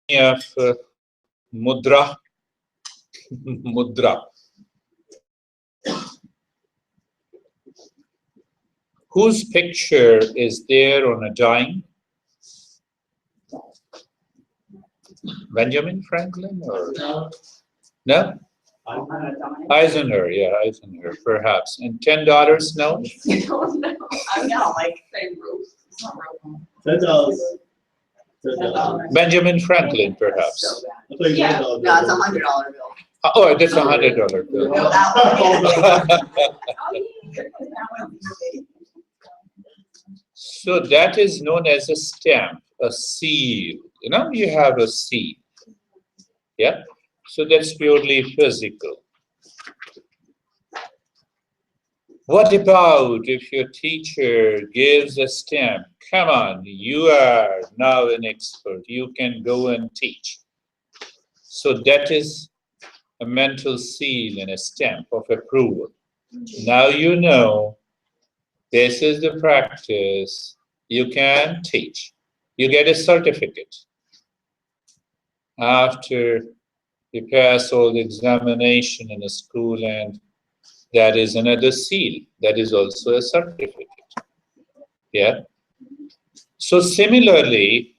of mudra. Mudra. Whose picture is there on a dime? Benjamin Franklin or no? Eisenhower, yeah, Eisenhower, perhaps. And $10 note? I don't know. I'm not like saying rope. It's not rope. $10. Benjamin Franklin, perhaps. Yeah, no, it's $100 bill. Oh, that's $100 bill. No, that one. So that is known as a stamp, a seal. You know, you have a seal. Yeah? So that's purely physical. What about if your teacher gives a stamp? Come on, you are now an expert. You can go and teach. So that is a mental seal and a stamp of approval. Now you know this is the practice. You can teach. You get a certificate. After you pass all the examination in a school, and that is another seal. That is also a certificate. Yeah. So similarly,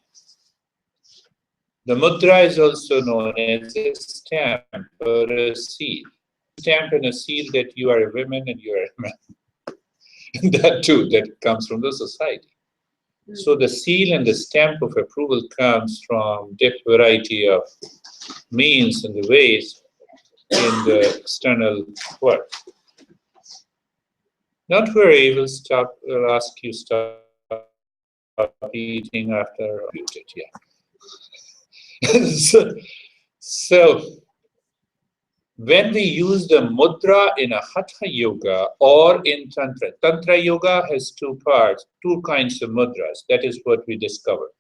the mudra is also known as a stamp or a seal. Stamp and a seal that you are a woman and you are a man. That too, that comes from the society. So the seal and the stamp of approval comes from different variety of means and the ways in the external world. Not worry, we'll ask you stop eating after you did, yeah. so when we use the mudra in a Hatha Yoga or in Tantra, Tantra Yoga has two parts, two kinds of mudras. That is what we discovered.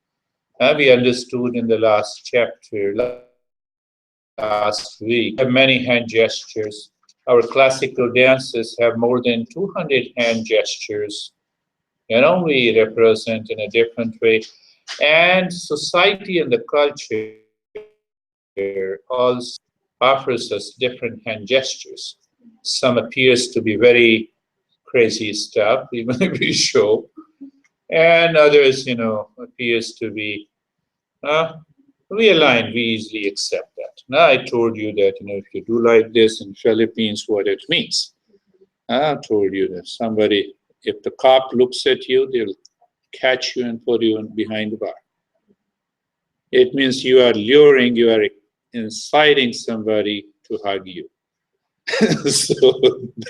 We understood in the last chapter, last week, have many hand gestures. Our classical dances have more than 200 hand gestures. You know, we represent in a different way. And society and the culture also offers us different hand gestures. Some appears to be very crazy stuff, even if we show. And others, appears to be, we align, we easily accept that. Now I told you that, if you do like this in Philippines, what it means. I told you that somebody, if the cop looks at you, they'll catch you and put you behind the bar. It means you are luring, you are inciting somebody to hug you. So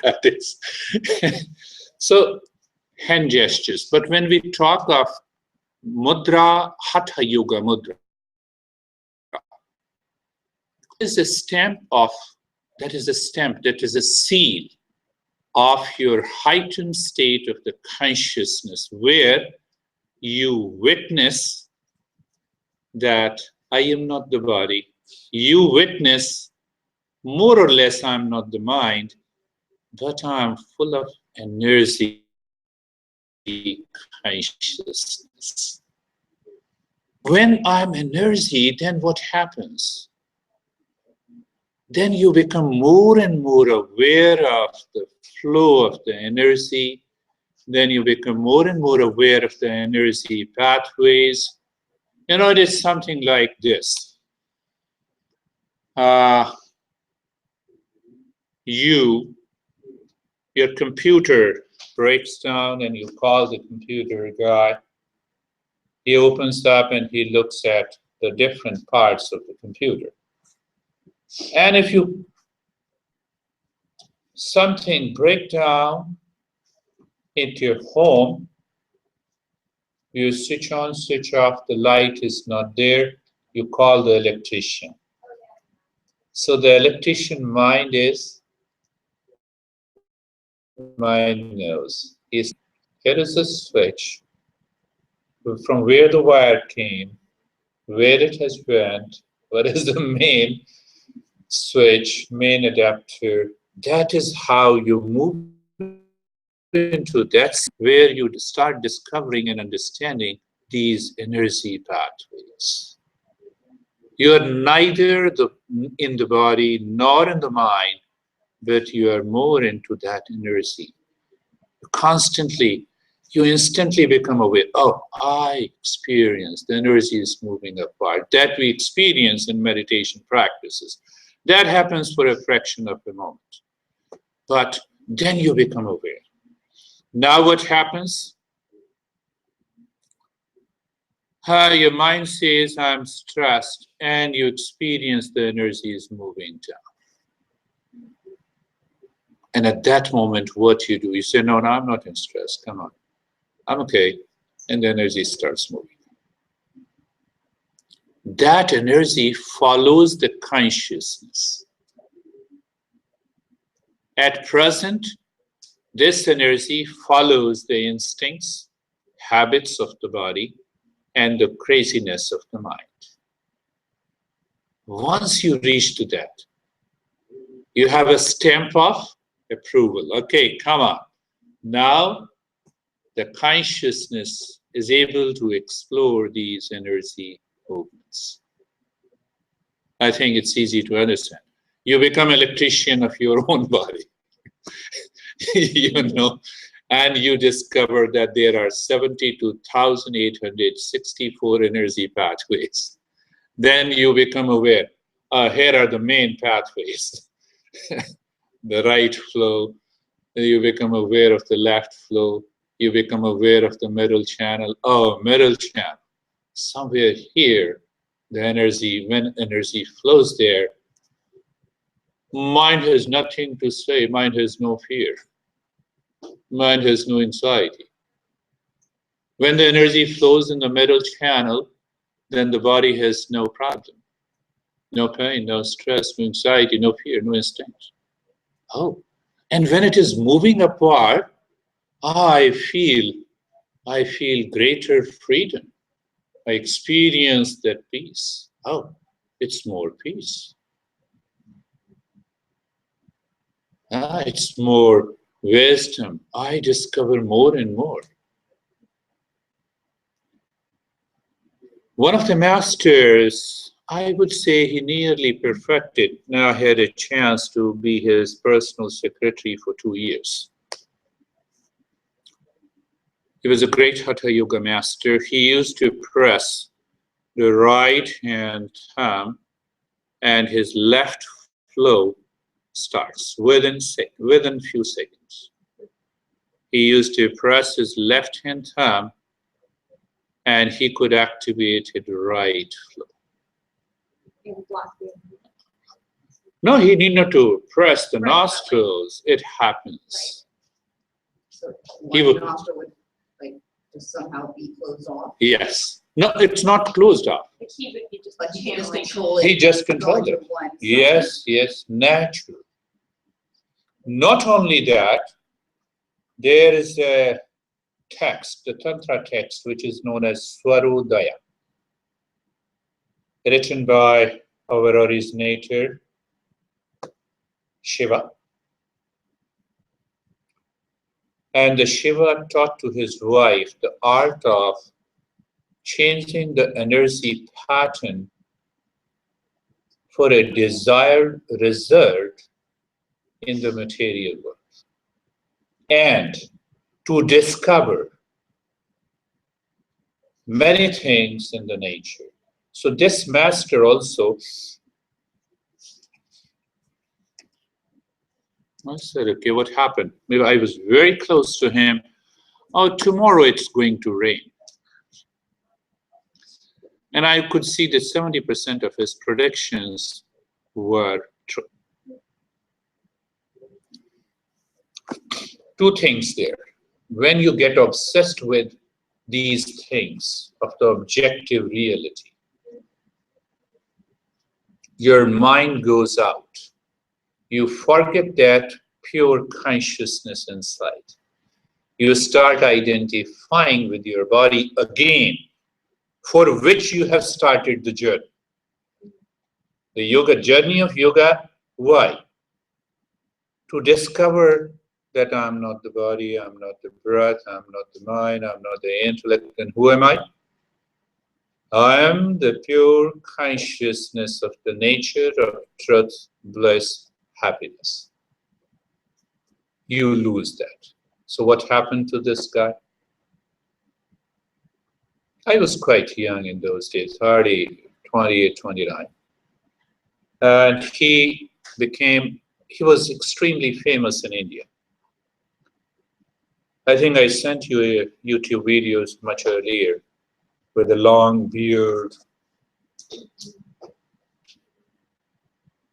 that is, so hand gestures. But when we talk of mudra, Hatha Yoga mudra, is a stamp of, that is a stamp, that is a seal of your heightened state of the consciousness, where you witness that I am not the body. You witness more or less I'm not the mind, but I'm full of energy, consciousness. When I'm energy, then what happens? Then you become more and more aware of the flow of the energy. Then you become more and more aware of the energy pathways. It is something like this. Your computer breaks down and you call the computer guy. He opens up and he looks at the different parts of the computer. And if something break down at your home, you switch on, switch off, the light is not there, you call the electrician. So the electrician mind knows. Here is a switch from where the wire came, where it has went, what is the main switch, main adapter. That is how you move into that's where you start discovering and understanding these energy pathways. You are neither in the body nor in the mind, but you are more into that energy. Constantly, you instantly become aware. Oh, I experience the energy is moving apart. That we experience in meditation practices. That happens for a fraction of a moment. But then you become aware. Now what happens? Your mind says, I'm stressed, and you experience the energy is moving down. And at that moment, what you do, you say, no, I'm not in stress, come on. I'm okay. And the energy starts moving. That energy follows the consciousness. At present, this energy follows the instincts, habits of the body, and the craziness of the mind. Once you reach to that, you have a stamp of approval. Okay, come on. Now, the consciousness is able to explore these energy movements. I think it's easy to understand. You become an electrician of your own body, you know, and you discover that there are 72,864 energy pathways. Then you become aware, here are the main pathways. The right flow, you become aware of the left flow, you become aware of the middle channel. Oh, middle channel. Somewhere here, the energy, when energy flows there, mind has nothing to say, mind has no fear. Mind has no anxiety. When the energy flows in the middle channel, then the body has no problem. No pain, no stress, no anxiety, no fear, no instinct. Oh, and when it is moving apart, I feel greater freedom. I experience that peace. Oh, it's more peace. It's more wisdom. I discover more and more. One of the masters, I would say he nearly perfected. Now I had a chance to be his personal secretary for 2 years. He was a great Hatha Yoga master. He used to press the right hand thumb and his left flow starts within few seconds. He used to press his left hand thumb and he could activate his right flow. No, he need not to press the nostrils. It happens. So He one would, nostril would like just somehow be closed off. yes. No, it's not closed off. But he can just control it. He just controls it. Yes, yes, natural. Not only that, there is a text, the Tantra text, which is known as Swarodaya, written by our originator, Shiva. And the Shiva taught to his wife the art of changing the energy pattern for a desired result in the material world, and to discover many things in the nature. So this master also, I said, okay, what happened? Maybe I was very close to him. Oh, tomorrow it's going to rain. And I could see that 70% of his predictions were true. Two things there. When you get obsessed with these things of the objective reality, your mind goes out. You forget that pure consciousness inside. You start identifying with your body again, for which you have started the journey. The yoga journey of yoga, why? To discover that I'm not the body, I'm not the breath, I'm not the mind, I'm not the intellect, and who am I? I am the pure consciousness of the nature of truth, bliss, happiness. You lose that. So what happened to this guy? I was quite young in those days, hardly 28, 29. And he was extremely famous in India. I think I sent you a YouTube videos much earlier with a long beard.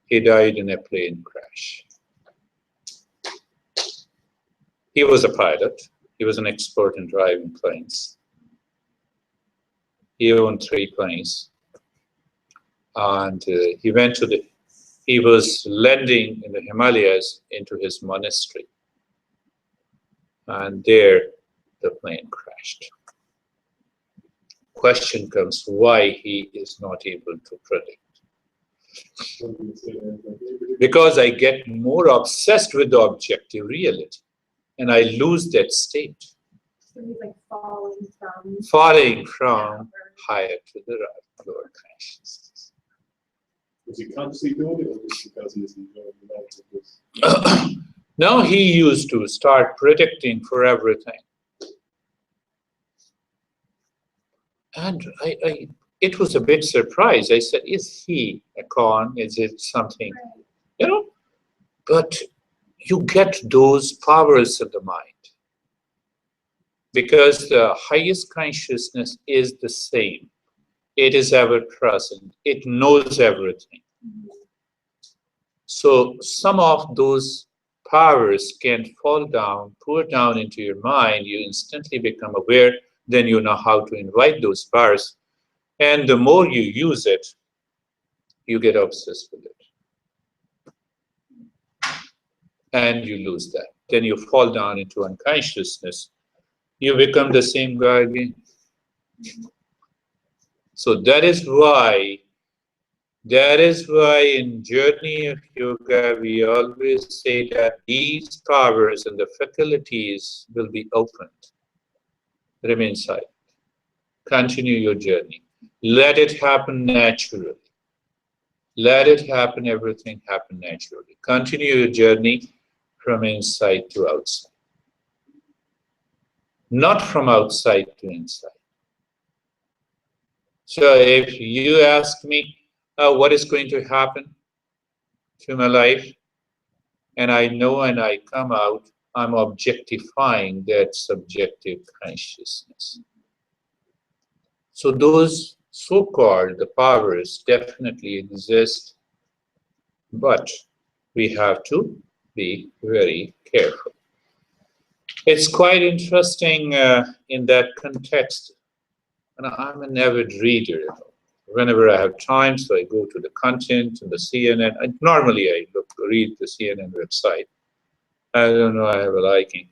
He died in a plane crash. He was a pilot. He was an expert in driving planes. He owned 3 planes. And he was landing in the Himalayas into his monastery. And there the plane crashed. Question comes, why he is not able to predict? Because I get more obsessed with the objective reality and I lose that state. So he's like falling from higher to the lower consciousness. Was he consciously doing it, or just because he was enjoying the life of this? No, he used to start predicting for everything. And it was a big surprise. I said, is he a con? Is it something? You know, but you get those powers of the mind. Because the highest consciousness is the same. It is ever present. It knows everything. So some of those powers can fall down, pour down into your mind. You instantly become aware. Then you know how to invite those powers. And the more you use it, you get obsessed with it. And you lose that. Then you fall down into unconsciousness. You become the same guy again. So that is why in Journey of Yoga, we always say that these powers and the faculties will be opened. Remain silent. Continue your journey. Let it happen naturally. Let it happen, everything happen naturally. Continue your journey from inside to outside. Not from outside to inside. So if you ask me what is going to happen to my life, and I know and I come out, I'm objectifying that subjective consciousness. So those so-called the powers definitely exist, but we have to be very careful. It's quite interesting in that context. And I'm an avid reader. Whenever I have time, so I go to the content and the CNN. Normally I read the CNN website. I don't know, I have a liking.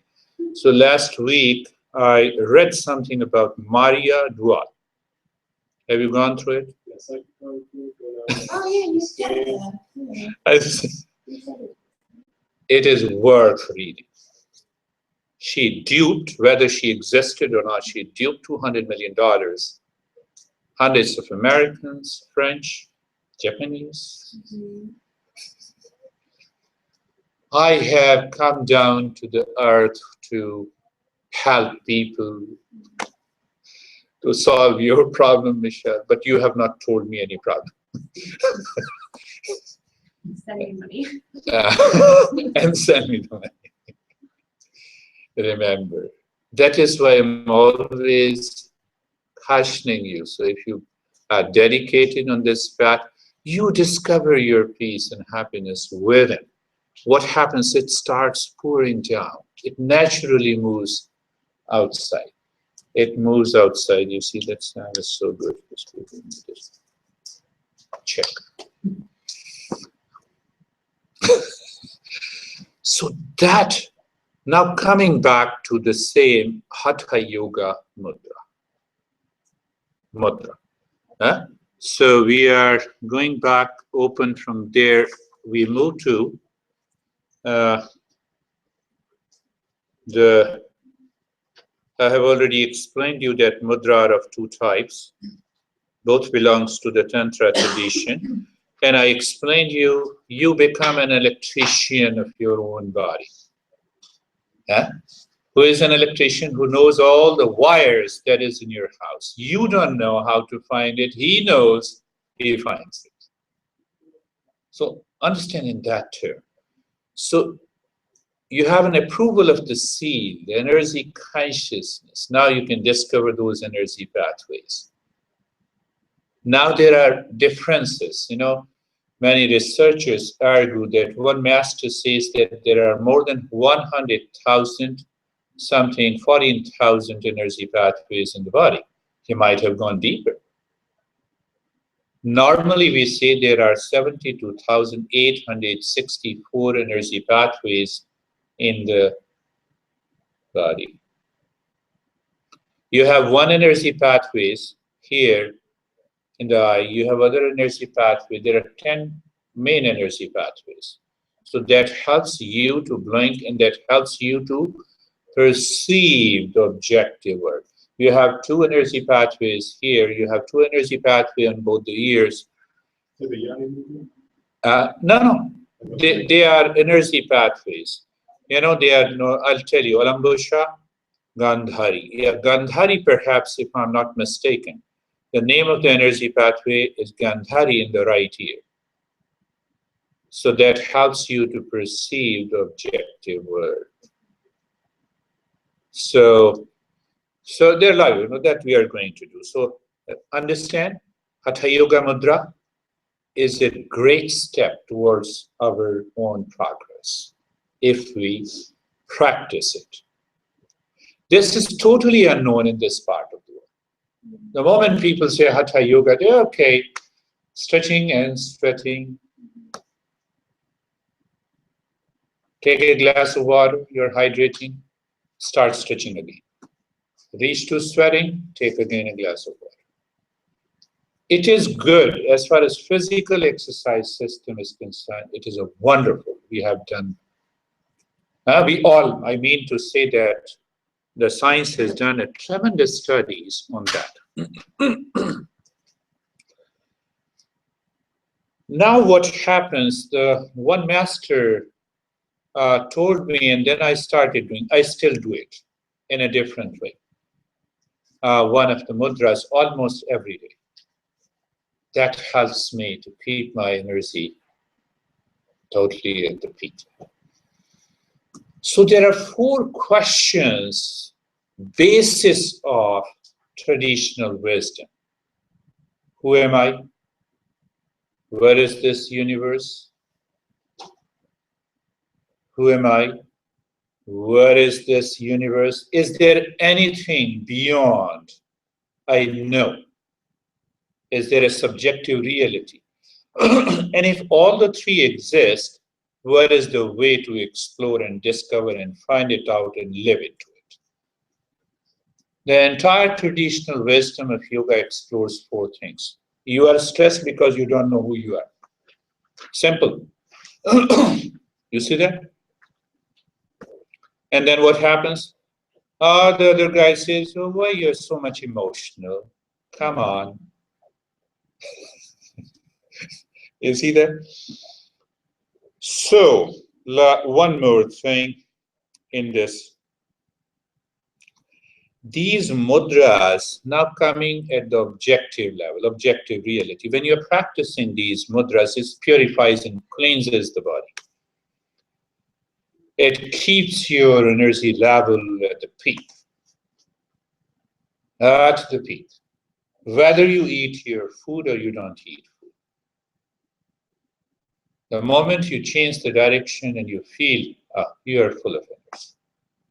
So last week I read something about Maria Dual. Have you gone through it? Yes, I go through Oh yeah, you said that. It is worth reading. She duped, whether she existed or not, she duped $200 million. Hundreds of Americans, French, Japanese. I have come down to the earth to help people to solve your problem, Michelle, but you have not told me any problem. Send me money. And send me the money. Remember, that is why I'm always cautioning you. So if you are dedicated on this path, you discover your peace and happiness within. What happens? It starts pouring down. It naturally moves outside. It moves outside. You see, that sound is so good. Just check. So that, now coming back to the same Hatha Yoga mudra. So we are going back open from there. We move to I have already explained you that mudra are of 2 types. Both belongs to the Tantra tradition. And I explained you become an electrician of your own body. Huh? Who is an electrician? Who knows all the wires that is in your house. You don't know how to find it. He knows, he finds it. So understanding that term. So you have an approval of the seed, the energy consciousness. Now you can discover those energy pathways. Now there are differences, many researchers argue that one master says that there are more than 100,000 something, 14,000 energy pathways in the body. He might have gone deeper. Normally we say there are 72,864 energy pathways in the body. You have one energy pathways here in the eye, you have other energy pathways. There are 10 main energy pathways. So that helps you to blink and that helps you to perceive the objective world. You have two energy pathways here. You have two energy pathways on both the ears. No. They are energy pathways. They are, I'll tell you, Alambusha, Gandhari. Yeah, Gandhari perhaps, if I'm not mistaken. The name of the energy pathway is Gandhari in the right ear. So that helps you to perceive the objective world. So there are that we are going to do. So understand, Hatha Yoga Mudra is a great step towards our own progress if we practice it. This is totally unknown in this part of the world. The moment people say Hatha Yoga, they're okay, stretching and sweating. Take a glass of water, you're hydrating, start stretching again. Reach to sweating, take again a glass of water. It is good as far as physical exercise system is concerned. It is a wonderful. We have done. I mean to say that the science has done a tremendous studies on that. Now what happens, the one master told me, and then I started doing, I still do it in a different way. One of the mudras almost every day. That helps me to keep my energy totally at the peak. So there are 4 questions, basis of traditional wisdom. Who am I? Where is this universe? Who am I? Where is this universe? Is there anything beyond I know? Is there a subjective reality? And if all the 3 exist, what is the way to explore and discover and find it out and live into it? The entire traditional wisdom of yoga explores 4 things. You are stressed because you don't know who you are. Simple. You see that? And then what happens? The other guy says, oh, why you're so much emotional? Come on. You see that? So, one more thing in this. These mudras now coming at the objective level, objective reality. When you're practicing these mudras, it purifies and cleanses the body. It keeps your energy level at the peak. At the peak. Whether you eat your food or you don't eat food. The moment you change the direction and you feel you are full of energy,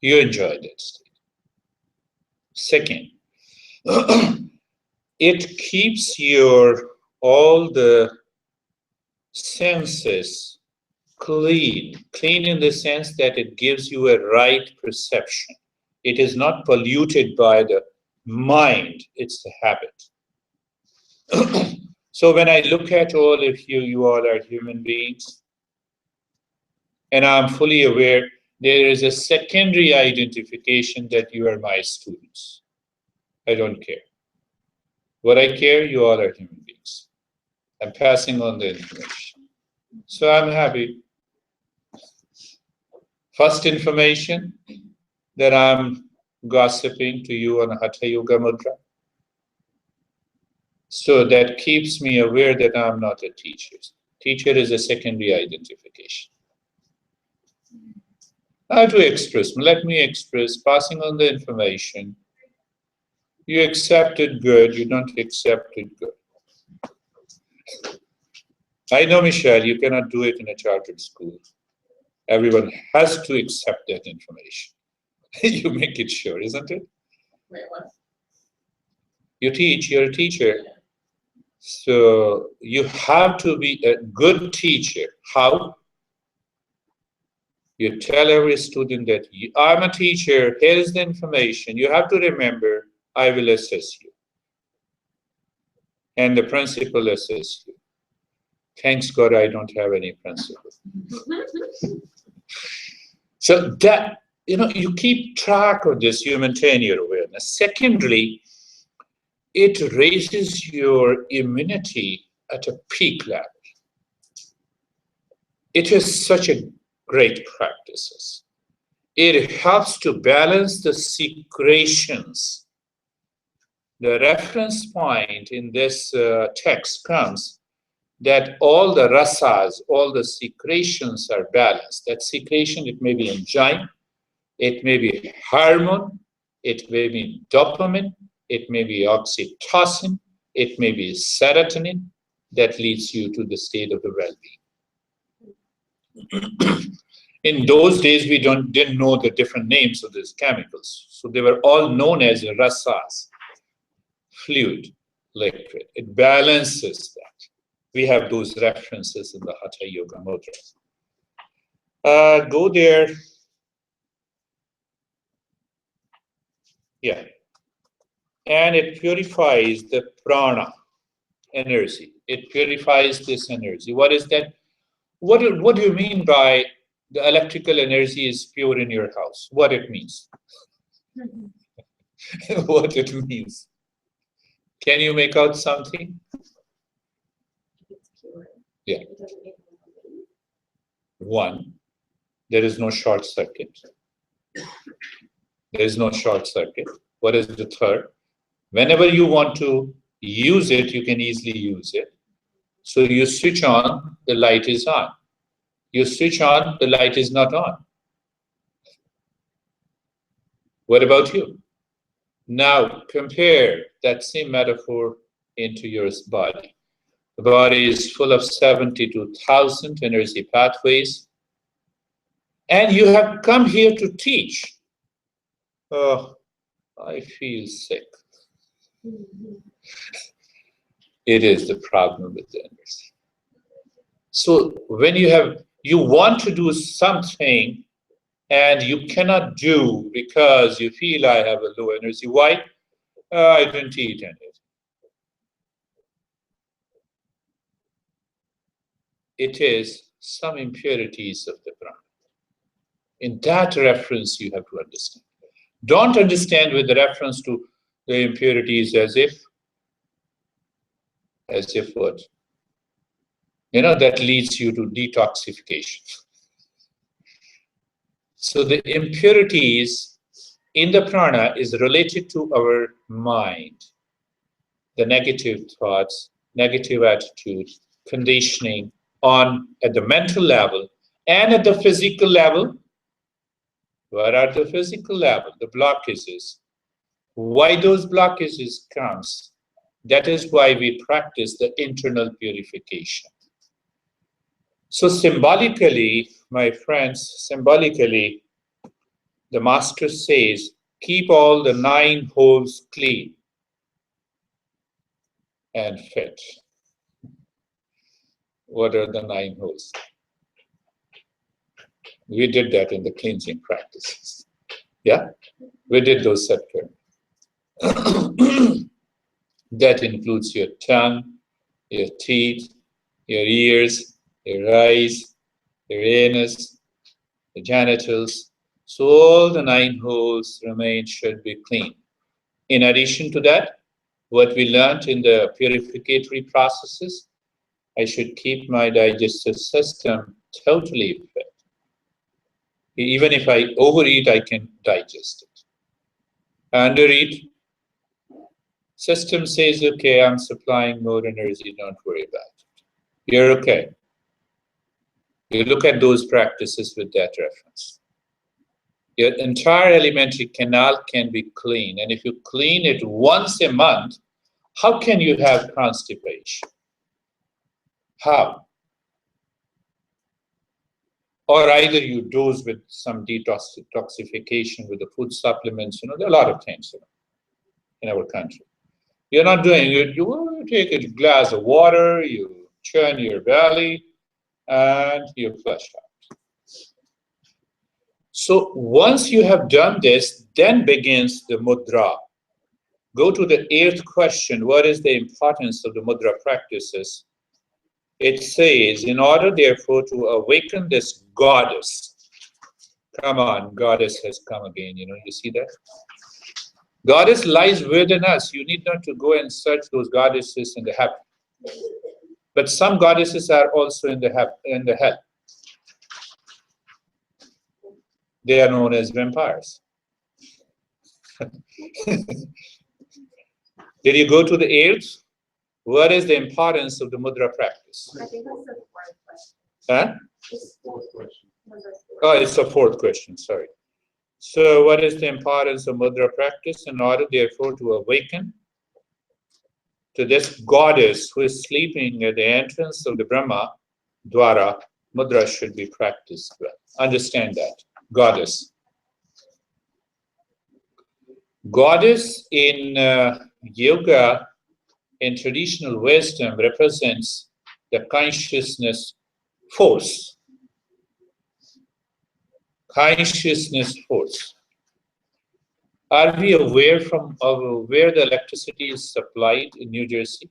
you enjoy that state. Second, it keeps all the senses clean in the sense that it gives you a right perception. It is not polluted by the mind, it's the habit. So when I look at all of you, you all are human beings, and I'm fully aware there is a secondary identification that you are my students. I don't care. What I care, you all are human beings. I'm passing on the information. So I'm happy. First information that I'm gossiping to you on Hatha Yoga Mudra. So that keeps me aware that I'm not a teacher. Teacher is a secondary identification. I have to express, let me express, passing on the information. You accept it good, you don't accept it good. I know, Michelle, you cannot do it in a chartered school. Everyone has to accept that information. You make it sure, isn't it? Wait, what? You teach, you're a teacher. So you have to be a good teacher. How? You tell every student that I'm a teacher, here is the information. You have to remember, I will assess you. And the principal assess you. Thanks God I don't have any principal. So that, you keep track of this, you maintain your awareness. Secondly, it raises your immunity at a peak level. It is such a great practice. It helps to balance the secretions. The reference point in this text comes that all the rasas, all the secretions are balanced. That secretion, it may be enzyme, it may be hormone, it may be dopamine, it may be oxytocin, it may be serotonin that leads you to the state of the well-being. In those days, we didn't know the different names of these chemicals. So they were all known as rasas, fluid, liquid. It balances that. We have those references in the Hatha Yoga Mudra. Go there. Yeah. And it purifies the prana energy. It purifies this energy. What is that? What do you mean by the electrical energy is pure in your house? What it means? What it means? Can you make out something? It's pure. Yeah. It doesn't make me. One, there is no short circuit. There is no short circuit. What is the third? Whenever you want to use it, you can easily use it. So you switch on, the light is on. You switch on, the light is not on. What about you? Now compare that same metaphor into your body. The body is full of 72,000 energy pathways. And you have come here to teach. Oh, I feel sick. It is the problem with the energy. So when you want to do something and you cannot do because you feel I have a low energy. Why? I didn't eat anything. It is some impurities of the prana. In that reference, you have to understand. Don't understand with the reference to the impurities as if what? That leads you to detoxification. So the impurities in the prana is related to our mind, the negative thoughts, negative attitude, conditioning at the mental level and at the physical level. What are the physical level? The blockages. Why those blockages comes? That is why we practice the internal purification. So symbolically, my friends, the master says, keep all the 9 holes clean and fit. What are the 9 holes? We did that in the cleansing practices. Yeah? We did those separate. That includes your tongue, your teeth, your ears, your eyes, your anus, the genitals. So all the 9 holes should be clean. In addition to that, What we learned in the purificatory processes, I should keep my digestive system totally fit. Even if I overeat, I can digest it. Undereat, system says, okay, I'm supplying more energy, don't worry about it. You're okay. You look at those practices with that reference. Your entire alimentary canal can be clean, and if you clean it once a month, how can you have constipation? How? Or either you dose with some detoxification with the food supplements, there are a lot of things in our country. You're not doing it, you take a glass of water, you churn your belly, and you flush out. So once you have done this, then begins the mudra. Go to the 8th question, what is the importance of the mudra practices? It says, in order therefore to awaken this goddess. Come on, goddess has come again, you see that? Goddess lies within us. You need not to go and search those goddesses in the heaven. But some goddesses are also in the hell. They are known as vampires. Did you go to the 8th? What is the importance of the mudra practice? I think that's the 4th question. Huh? It's Fourth question. Oh, it's the 4th question, sorry. So what is the importance of mudra practice? In order therefore to awaken to this goddess who is sleeping at the entrance of the Brahma Dwara, mudra should be practiced well. Understand that. Goddess. Goddess in yoga, in traditional wisdom, represents the consciousness force. Consciousness force. Are we aware of where the electricity is supplied in New Jersey?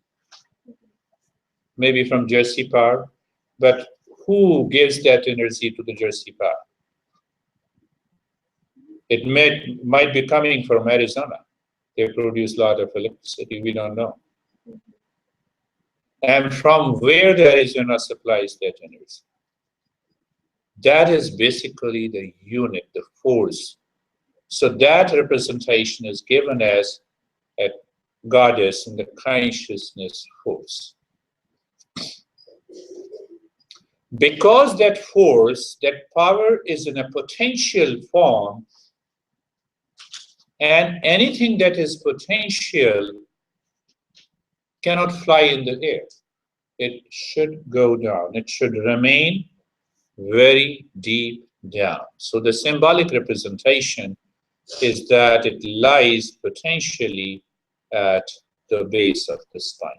Maybe from Jersey Power, but who gives that energy to the Jersey Power? It might be coming from Arizona. They produce a lot of electricity, we don't know. And from where the Arizona supplies that energy? That is basically the unit, the force. So that representation is given as a goddess in the consciousness force. Because that force, that power is in a potential form, and anything that is potential cannot fly in the air. It should go down. It should remain very deep down. So the symbolic representation is that it lies potentially at the base of the spine.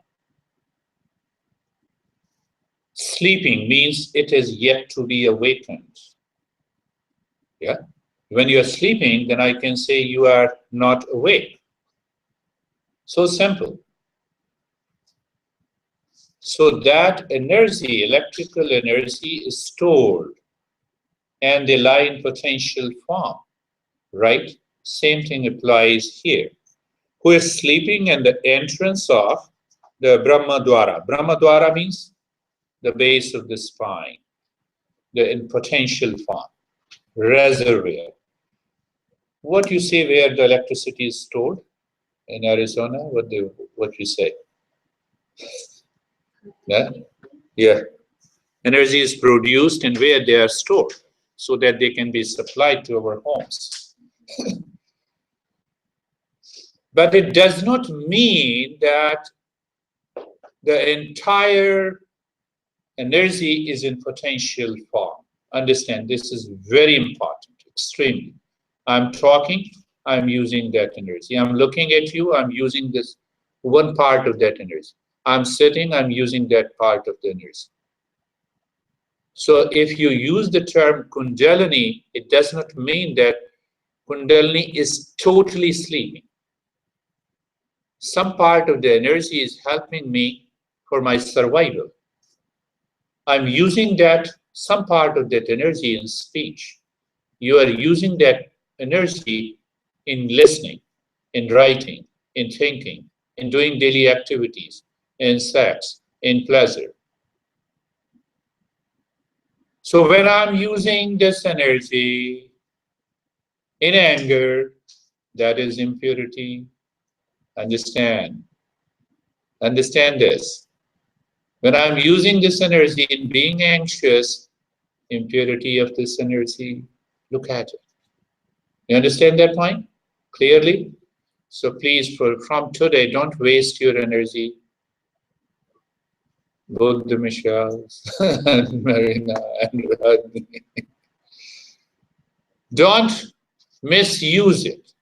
Sleeping means it is yet to be awakened. Yeah? When you are sleeping, then I can say you are not awake. So simple. So that energy, electrical energy, is stored and they lie in potential form, right? Same thing applies here. Who is sleeping at the entrance of the Brahma Dwara? Brahma Dwara means the base of the spine, in potential form, reservoir. What you say where the electricity is stored in Arizona? What you say? Yeah, yeah. Energy is produced and where they are stored, so that they can be supplied to our homes. But it does not mean that the entire energy is in potential form. Understand, this is very important, extremely. I'm talking, I'm using that energy. I'm looking at you, I'm using this one part of that energy. I'm sitting, I'm using that part of the energy. So if you use the term Kundalini, it does not mean that Kundalini is totally sleeping. Some part of the energy is helping me for my survival. I'm using that, some part of that energy in speech. You are using that energy in listening, in writing, in thinking, in doing daily activities, in sex, in pleasure. So when I'm using this energy in anger, that is impurity. Understand this. When I'm using this energy in being anxious, impurity of this energy, look at it. You understand that point clearly? So please, from today, don't waste your energy. Both the Michelles and Marina and Rodney. Don't misuse it.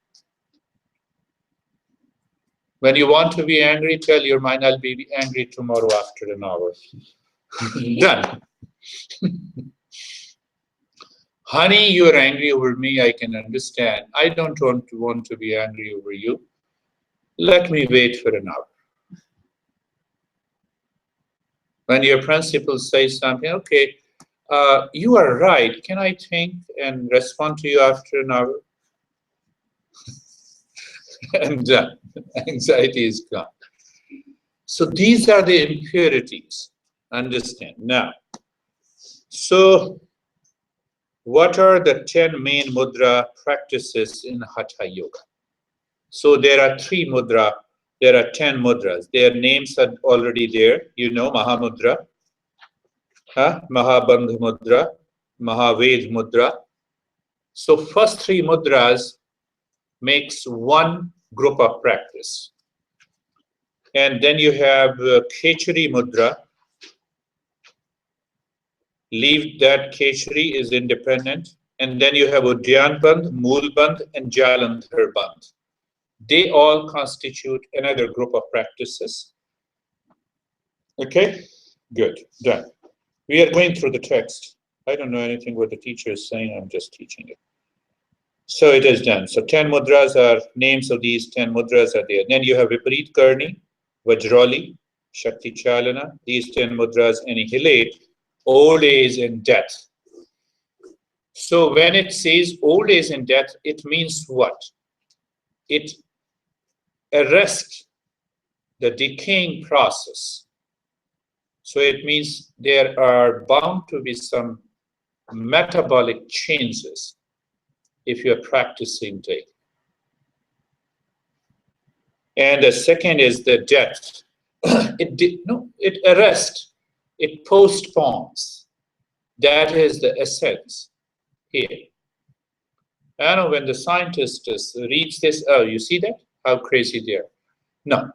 When you want to be angry, tell your mind, I'll be angry tomorrow after an hour. Done. Honey, you're angry over me, I can understand. I don't want to be angry over you. Let me wait for an hour. When your principal says something, okay, you are right. Can I think and respond to you after an hour? And done. Anxiety is gone. So these are the impurities. Understand. Now, so what are the 10 main mudra practices in Hatha Yoga? So there are 3 mudra. There are 10 mudras. Their names are already there. You know, Mahamudra, Mahabandha Mudra, Mahaved Mudra. So first 3 mudras makes one group of practice. And then you have Khechari Mudra. Leave that Khechari is independent. And then you have Udyan Bandh, Mool Bandh, and Jalandhar Bandh. They all constitute another group of practices. Okay, good, done. We are going through the text. I don't know anything what the teacher is saying, I'm just teaching it. So it is done. So 10 mudras are, names of these 10 mudras are there. Then you have Viparit Karni, Vajrali, Shakti Chalana. These 10 mudras annihilate old age and death. So when it says old age and death, it means what? It arrests the decaying process. So it means there are bound to be some metabolic changes if you're practicing daily. And the second is the death. It arrests, it postpones. That is the essence here. I know when the scientists reach this, oh, you see that? How crazy they are. No.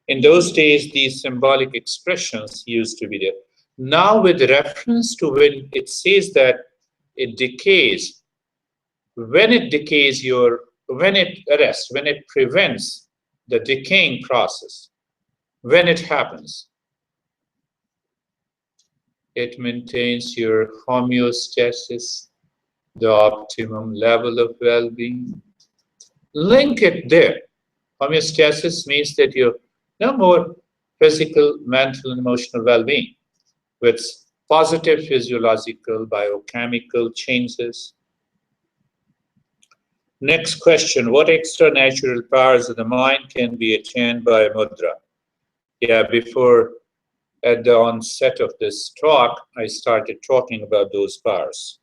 In those days, these symbolic expressions used to be there. Now, with reference to when it says that it decays, when it decays when it arrests, when it prevents the decaying process, when it happens, it maintains your homeostasis, the optimum level of well-being. Link it there. Homeostasis means that you're no more physical, mental, and emotional well-being with positive physiological, biochemical changes. Next question, what extra natural powers of the mind can be attained by mudra? Yeah, before, at the onset of this talk, I started talking about those powers.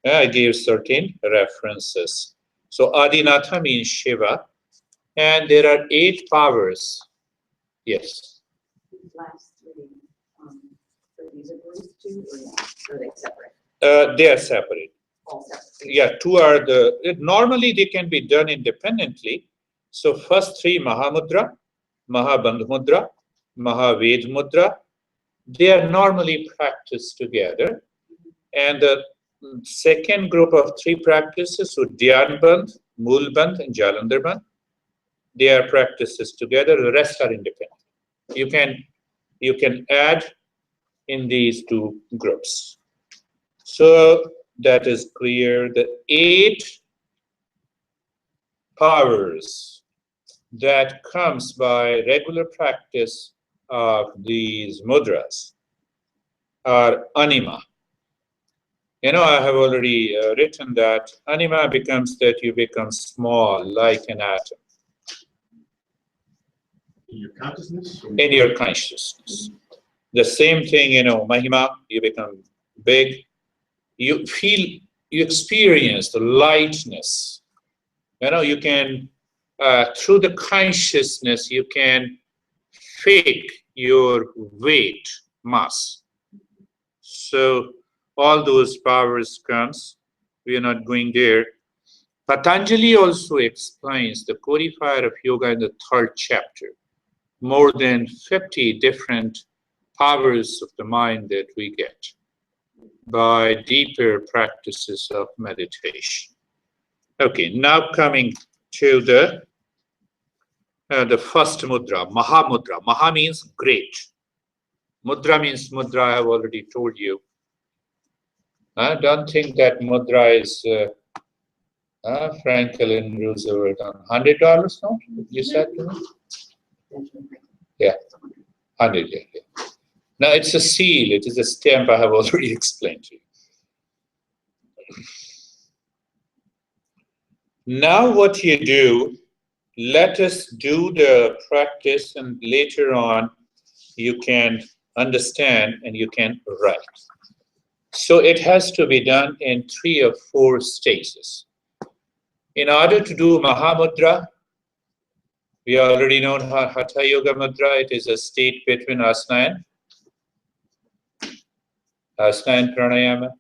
I gave certain references. So Adinatha means Shiva, and there are 8 powers. Yes. These last 3, so these are groups 2 or not? Or are they separate? They are separate. All separate. Yeah, 2 are normally they can be done independently. So first 3, Mahamudra, Mahabandha Mudra, Mahaved Mudra, they are normally practiced together. And the second group of 3 practices, Udyan Bandh, Mool Bandh, and Jalandhar Bandh, they are practices together, the rest are independent. You can add in these 2 groups. So that is clear. The 8 powers that comes by regular practice of these mudras are anima. You know, I have already written that anima becomes that you become small like an atom. In your consciousness? In your consciousness. The same thing, Mahima, you become big. You feel, you experience the lightness. You can, through the consciousness, you can fake your weight, mass. So all those powers comes. We are not going there. Patanjali also explains the codifier of yoga in the 3rd chapter. More than 50 different powers of the mind that we get by deeper practices of meditation. Okay, now coming to the first mudra, Mahamudra. Maha means great. Mudra means mudra, I have already told you. I don't think that mudra is Franklin Roosevelt on $100 note, you said to me? Yeah, 100, yeah. Now it's a seal, it is a stamp, I have already explained to you. Now what you do, let us do the practice and later on you can understand and you can write. So it has to be done in 3 or 4 stages. In order to do Mahamudra, we already know Hatha Yoga Mudra. It is a state between asana and pranayama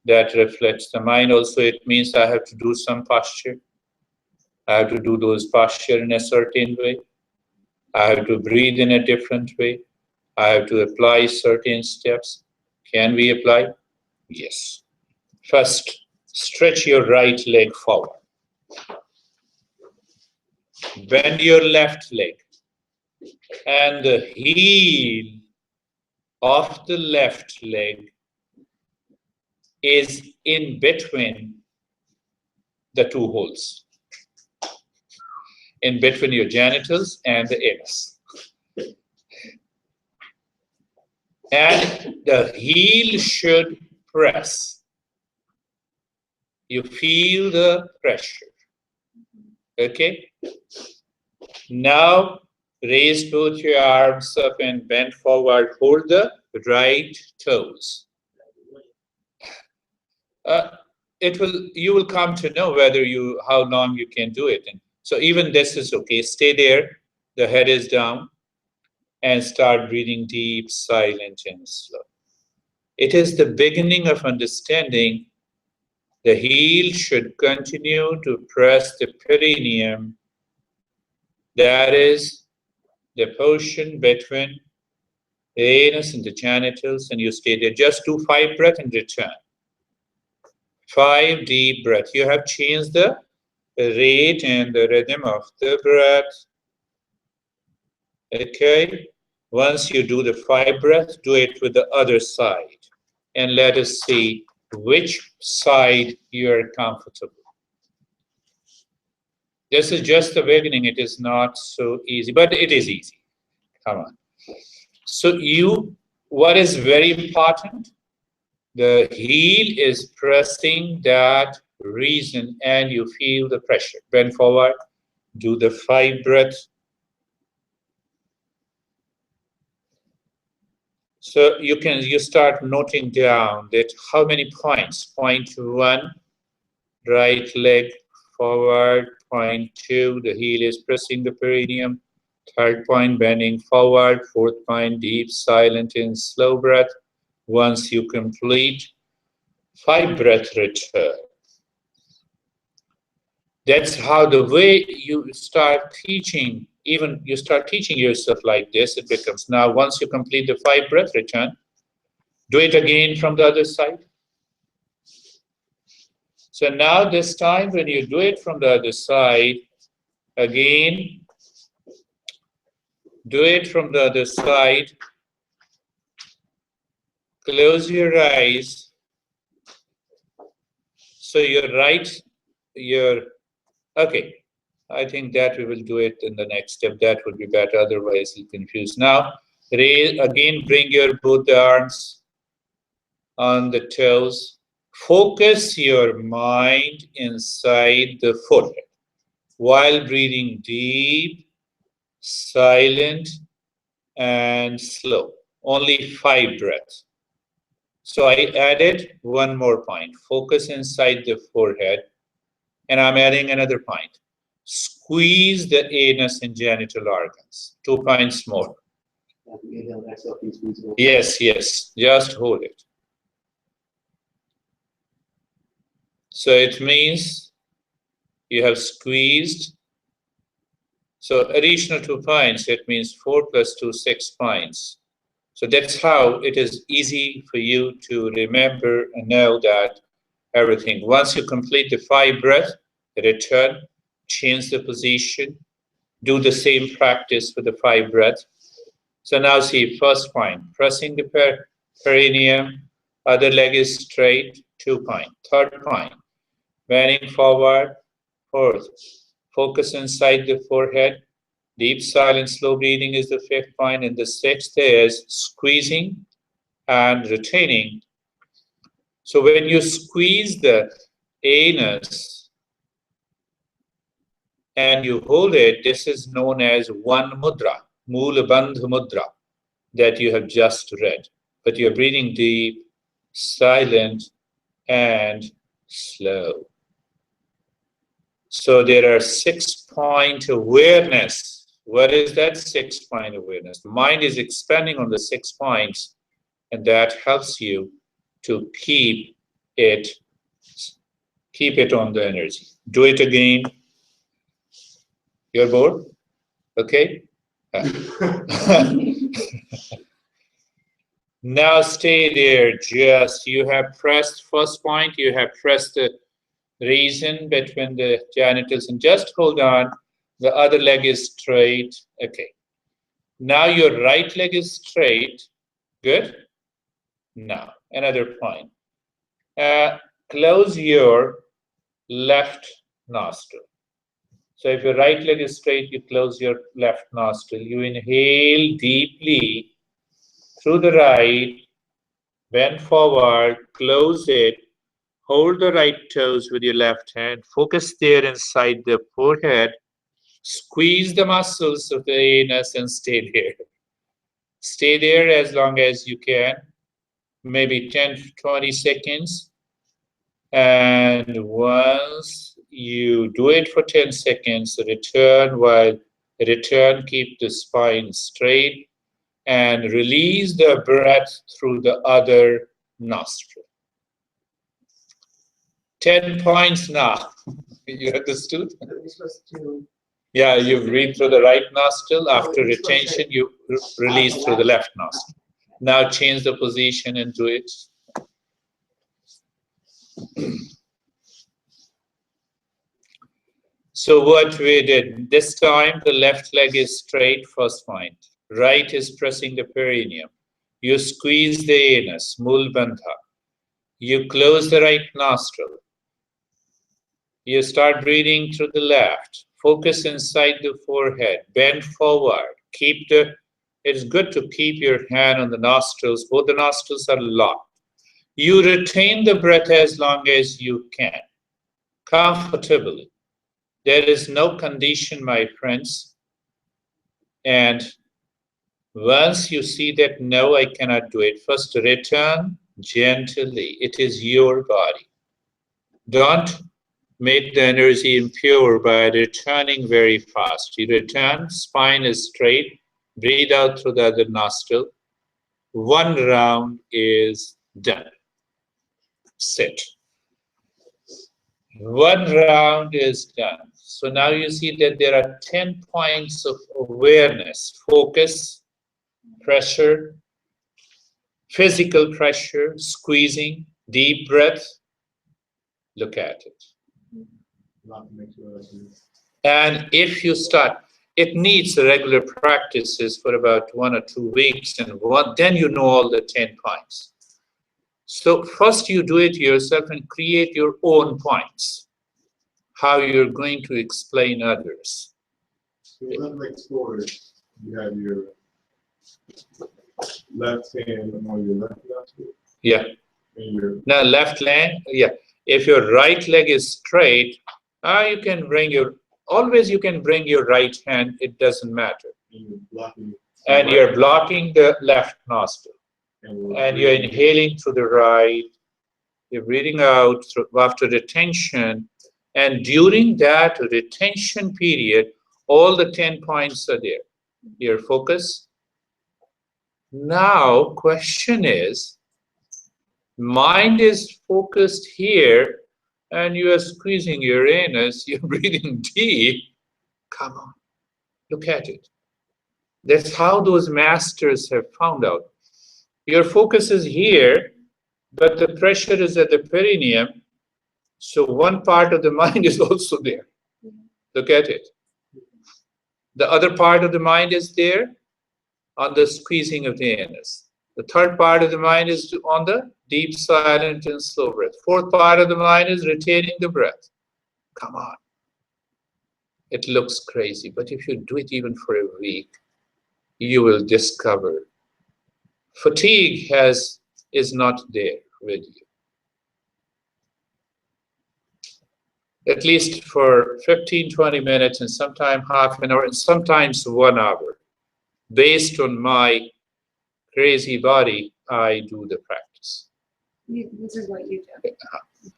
that reflects the mind. Also, it means I have to do some posture. I have to do those posture in a certain way. I have to breathe in a different way. I have to apply certain steps. Can we apply? Yes. First, stretch your right leg forward. Bend your left leg. And the heel of the left leg is in between the 2 holes. In between your genitals and the anus. And the heel should press. You feel the pressure. Okay? Now, raise both your arms up and bend forward. Hold the right toes. You will come to know how long you can do it. And so even this is okay. Stay there. The head is down. And start breathing deep, silent, and slow. It is the beginning of understanding the heel should continue to press the perineum. That is the portion between the anus and the genitals, and you stay there. Just do 5 breaths and return. 5 deep breaths. You have changed the rate and the rhythm of the breath. Okay? Once you do the 5 breaths, do it with the other side. And let us see which side you are comfortable. This is just the beginning. It is not so easy, but it is easy. Come on. So what is very important? The heel is pressing that region and you feel the pressure. Bend forward, do the 5 breaths. So you start noting down that how many points. Point 1, right leg forward. Point 2, the heel is pressing the perineum. 3rd point, bending forward. 4th point, deep, silent, and slow breath. Once you complete 5 breath, return. That's how the way you start teaching, even you start teaching yourself like this, it becomes. Now, once you complete the 5 breath, return. Do it again from the other side. So now this time when you do it from the other side, again, do it from the other side. Close your eyes. So okay. I think that we will do it in the next step. That would be better. Otherwise, you're confused. Now, again, bring your both arms on the toes. Focus your mind inside the forehead while breathing deep, silent, and slow. Only 5 breaths. So I added one more point. Focus inside the forehead. And I'm adding another point. Squeeze the anus and genital organs. 2 points more. Yes, yes. Just hold it. So it means you have squeezed. So additional 2 points, it means 4 plus 2, 6 points. So that's how it is easy for you to remember and know that everything. Once you complete the 5 breaths, return, change the position, do the same practice for the 5 breaths. So now see, first point, pressing the perineum, other leg is straight, 2 points. Third point, bending forward, fourth, focus inside the forehead. Deep, silent, slow breathing is the 5th point, and the 6th is squeezing and retaining. So when you squeeze the anus and you hold it, this is known as one mudra, Mahabandha mudra, that you have just read. But you're breathing deep, silent, and slow. So there are 6-point awareness. What is that 6-point awareness? The mind is expanding on the 6 points, and that helps you to keep it on the energy. Do it again. You're bored? Okay. Now stay there. Just you have pressed first point. You have pressed the region between the genitals, and just hold on. The other leg is straight. Okay. Now your right leg is straight. Good. Now another point. Close your left nostril. So if your right leg is straight, you close your left nostril. You inhale deeply through the right, bend forward, close it, hold the right toes with your left hand, focus there inside the forehead, squeeze the muscles of the anus and stay there. Stay there as long as you can, maybe 10-20 seconds. And once you do it for 10 seconds, return, keep the spine straight and release the breath through the other nostril. 10 points now. You understood? Yeah, you breathe through the right nostril. After retention, you release through the left nostril. Now change the position and do it. So what we did, this time the left leg is straight, first point. Right is pressing the perineum. You squeeze the anus, Mahabandha. You close the right nostril. You start breathing through the left. Focus inside the forehead. Bend forward. It's good to keep your hand on the nostrils. Both the nostrils are locked. You retain the breath as long as you can, comfortably. There is no condition, my friends. And once you see that, no, I cannot do it, first return gently. It is your body. Don't make the energy impure by returning very fast. You return, spine is straight, breathe out through the other nostril. 1 round is done. Sit. 1 round is done. So now you see that there are 10 points of awareness, focus, pressure, physical pressure, squeezing, deep breath. Look at it. And if you start, it needs regular practices for about 1 or 2 weeks, and then you know all the 10 points. So first you do it yourself and create your own points, how you're going to explain others. So let's explore it. You have your left hand on your left nostril. Yeah. Now left leg, yeah. If your right leg is straight, you can bring your right hand, it doesn't matter. And you're blocking the left nostril. And you're inhaling through the right. You're breathing out after retention. And during that retention period, all the 10 points are there. Your focus. Now, question is, mind is focused here, and you are squeezing your anus, you're breathing deep. Come on, look at it. That's how those masters have found out. Your focus is here, but the pressure is at the perineum, so one part of the mind is also there. Look at it. The other part of the mind is there on the squeezing of the anus. The third part of the mind is on the deep, silent, and slow breath. Fourth part of the mind is retaining the breath. Come on. It looks crazy, but if you do it even for a week, you will discover fatigue is not there with you. At least for 15, 20 minutes, and sometimes half an hour, and sometimes 1 hour. Based on my crazy body, I do the practice. This is what you do.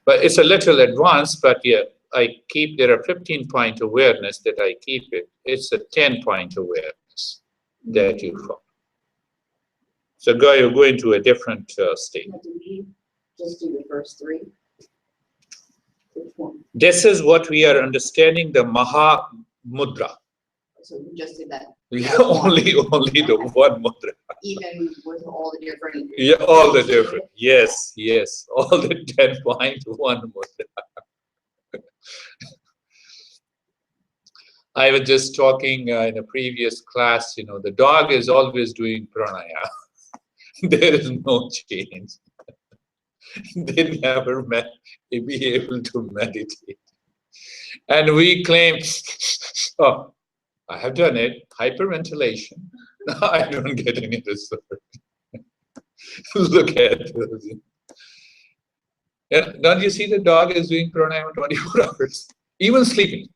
But it's a little advanced, but yeah, there are 15-point awareness that I keep it. It's a 10-point awareness that you follow. So you go into a different state. Do we just do the first three? Which one? This is what we are understanding, the Maha Mudra. So we just did that. Yeah, only the one mudra. Even with all the different. Yeah, all the different. Yes, all the 10-point one mudra. I was just talking in a previous class, the dog is always doing pranayama. There is no change. They never be able to meditate. And we claim, oh, I have done it, hyperventilation. I don't get any result. Look at those. Yeah, don't you see the dog is doing pranayama 24 hours, even sleeping?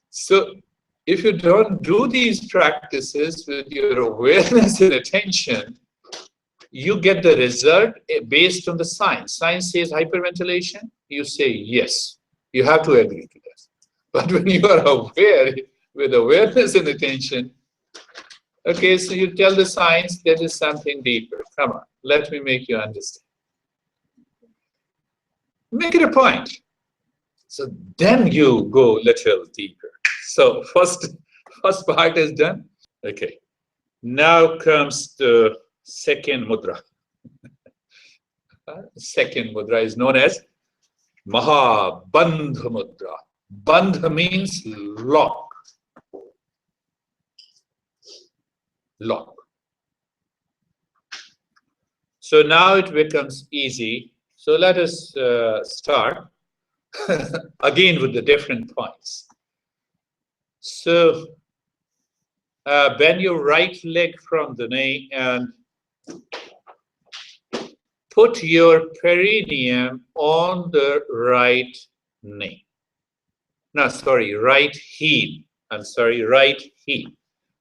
So, if you don't do these practices with your awareness and attention, you get the result based on the science. Science says hyperventilation, you say yes. You have to agree to that. But when you are aware, with awareness and attention, okay, so you tell the science there is something deeper. Come on, let me make you understand. Make it a point. So then you go a little deeper. So first part is done. Okay. Now comes the second mudra. Second mudra is known as Mahabandha mudra. Bandha means lock. Lock. So now it becomes easy. So let us start again with the different points. So bend your right leg from the knee and put your perineum on the right knee. No, sorry, right heel. I'm sorry, right heel.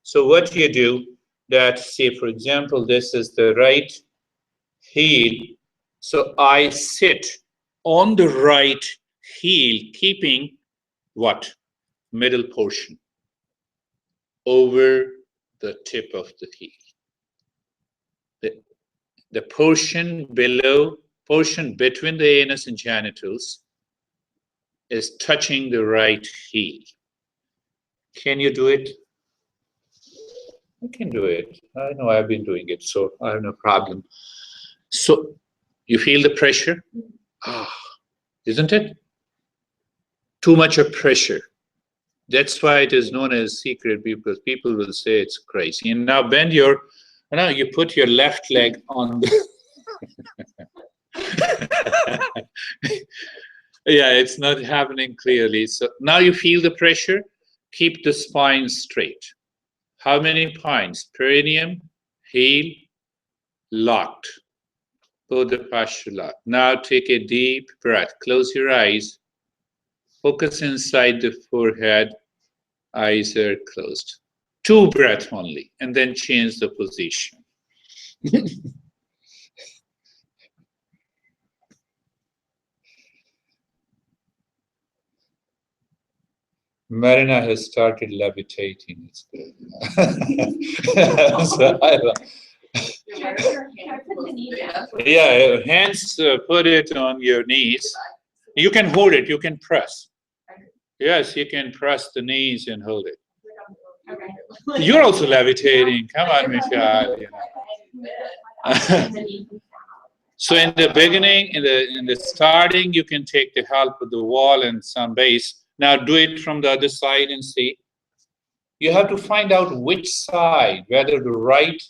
So what you do that, say for example, this is the right heel. So I sit on the right heel, keeping what? Middle portion over the tip of the heel. The portion below, portion between the anus and genitals is touching the right heel. Can you do it? I can do it. I know I've been doing it, so I have no problem. So you feel the pressure? Isn't it? Too much of pressure. That's why it is known as secret, because people will say it's crazy. And now bend your, now you put your left leg on the yeah, it's not happening clearly. So now you feel the pressure, keep the spine straight. How many points? Perineum, heel, locked. Both the posture locked. Now take a deep breath. Close your eyes. Focus inside the forehead, eyes are closed. 2 breaths only, and then change the position. Marina has started levitating. It's good. Yeah, hands, put it on your knees. You can hold it, you can press. Yes, you can press the knees and hold it. You're also levitating. Come on, Michelle. So in the beginning, in the starting, you can take the help of the wall and some base. Now do it from the other side and see. You have to find out which side, whether the right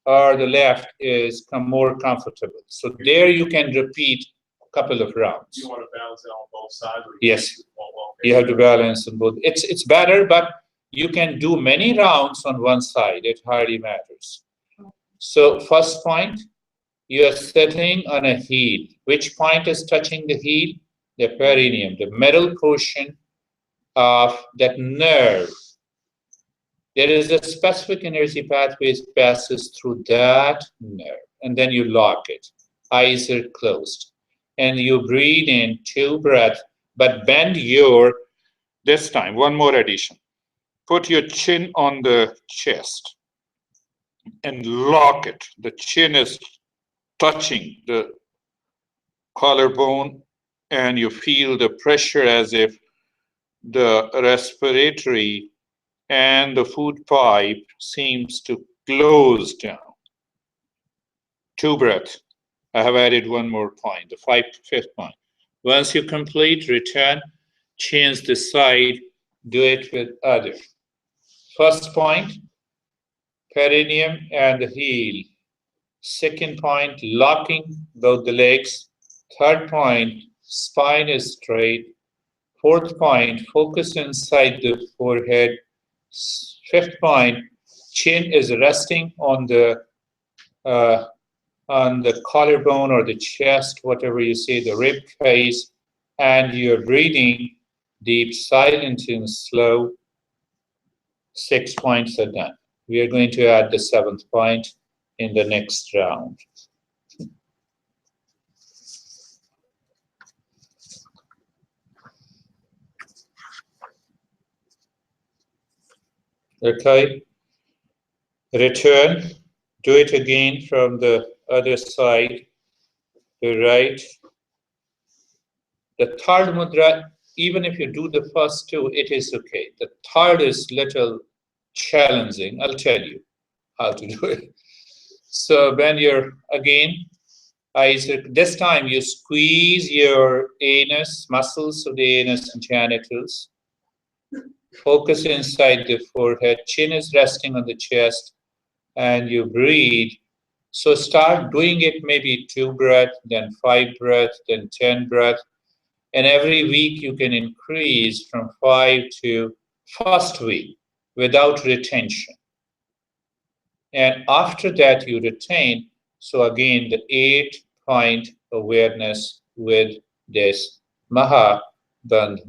or the left is more comfortable. So there you can repeat a couple of rounds. You want to balance it on both sides? Yes, you have to balance on both. It's better, but you can do many rounds on one side. It hardly matters. So first point, you are sitting on a heel. Which point is touching the heel? The perineum, the middle portion of that nerve. There is a specific energy pathway that passes through that nerve, and then you lock it. Eyes are closed. And you breathe in 2 breaths, but bend your, this time, one more addition. Put your chin on the chest and lock it. The chin is touching the collarbone, and you feel the pressure as if the respiratory and the food pipe seems to close down. 2 breaths. I have added one more point, the fifth point. Once you complete, return, change the side, do it with other. First point, perineum and the heel. Second point, locking both the legs. Third point, spine is straight. Fourth point, focus inside the forehead. Fifth point, chin is resting on the collarbone or the chest, whatever you say, the rib cage, and you're breathing deep, silent, and slow. 6 points are done. We are going to add the 7th point in the next round. Okay, return, do it again from the other side, the right. The third mudra, even if you do the first 2, it is okay. The third is little challenging. I'll tell you how to do it. So when you're, again, eyes, this time you squeeze your anus, muscles of the anus and genitals. Focus inside the forehead, chin is resting on the chest, and you breathe. So start doing it maybe 2 breaths, then 5 breaths, then 10 breaths. And every week you can increase from 5 to first week without retention. And after that you retain, so again the 8-point awareness with this Mahabandha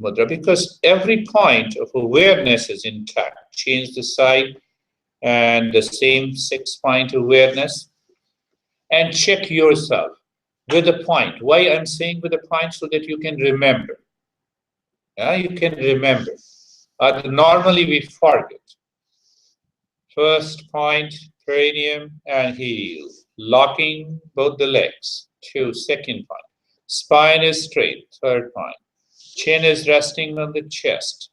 mudra, because every point of awareness is intact. Change the side and the same 6-point awareness, and check yourself with a point. Why I'm saying with a point? So that you can remember. You can remember. Normally we forget. First point, perineum and heel. Locking both the legs. 2, second point. Spine is straight. 3rd point. Chin is resting on the chest.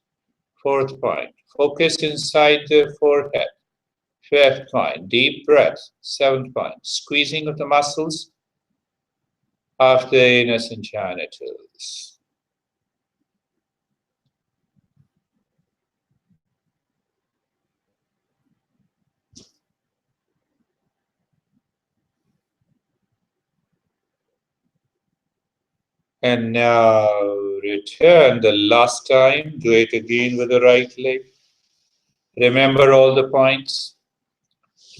4th point. Focus inside the forehead. 5th point. Deep breath. 7th point. Squeezing of the muscles of the anus and genitals. And now return the last time. Do it again with the right leg. Remember all the points.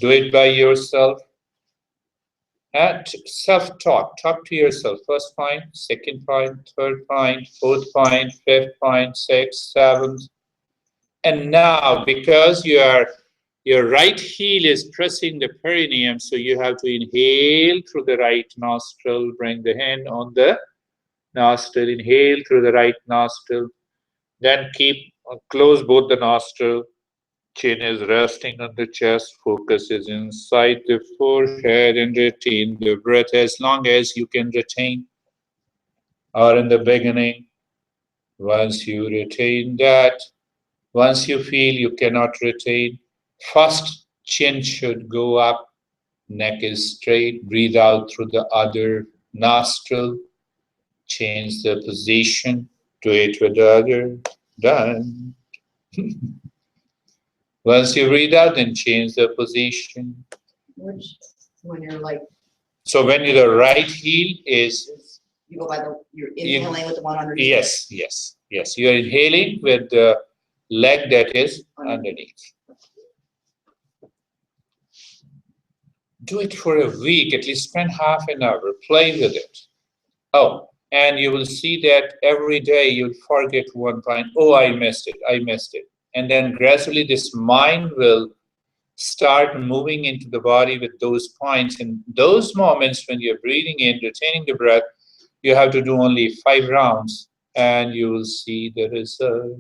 Do it by yourself. At self-talk, talk to yourself. First point, second point, third point, fourth point, fifth point, sixth, seventh. And now, because your right heel is pressing the perineum, so you have to inhale through the right nostril, bring the hand on the nostril, inhale through the right nostril, then keep close both the nostril, chin is resting on the chest, focus is inside the forehead, and retain the breath as long as you can retain. Or in the beginning, once you retain that, once you feel you cannot retain, first chin should go up, neck is straight, breathe out through the other nostril, change the position, do it with the other, done. Once you breathe out, then change the position. Which, when you're like, So when the right heel is, you go by you're inhaling with the one underneath. yes, yes, yes. You're inhaling with the leg that is underneath. Do it for a week, at least spend half an hour, play with it. Oh, and you will see that every day you'll forget one point. Oh, I missed it. And then gradually this mind will start moving into the body with those points. In those moments when you're breathing in, retaining the breath, you have to do only 5 rounds and you will see the result.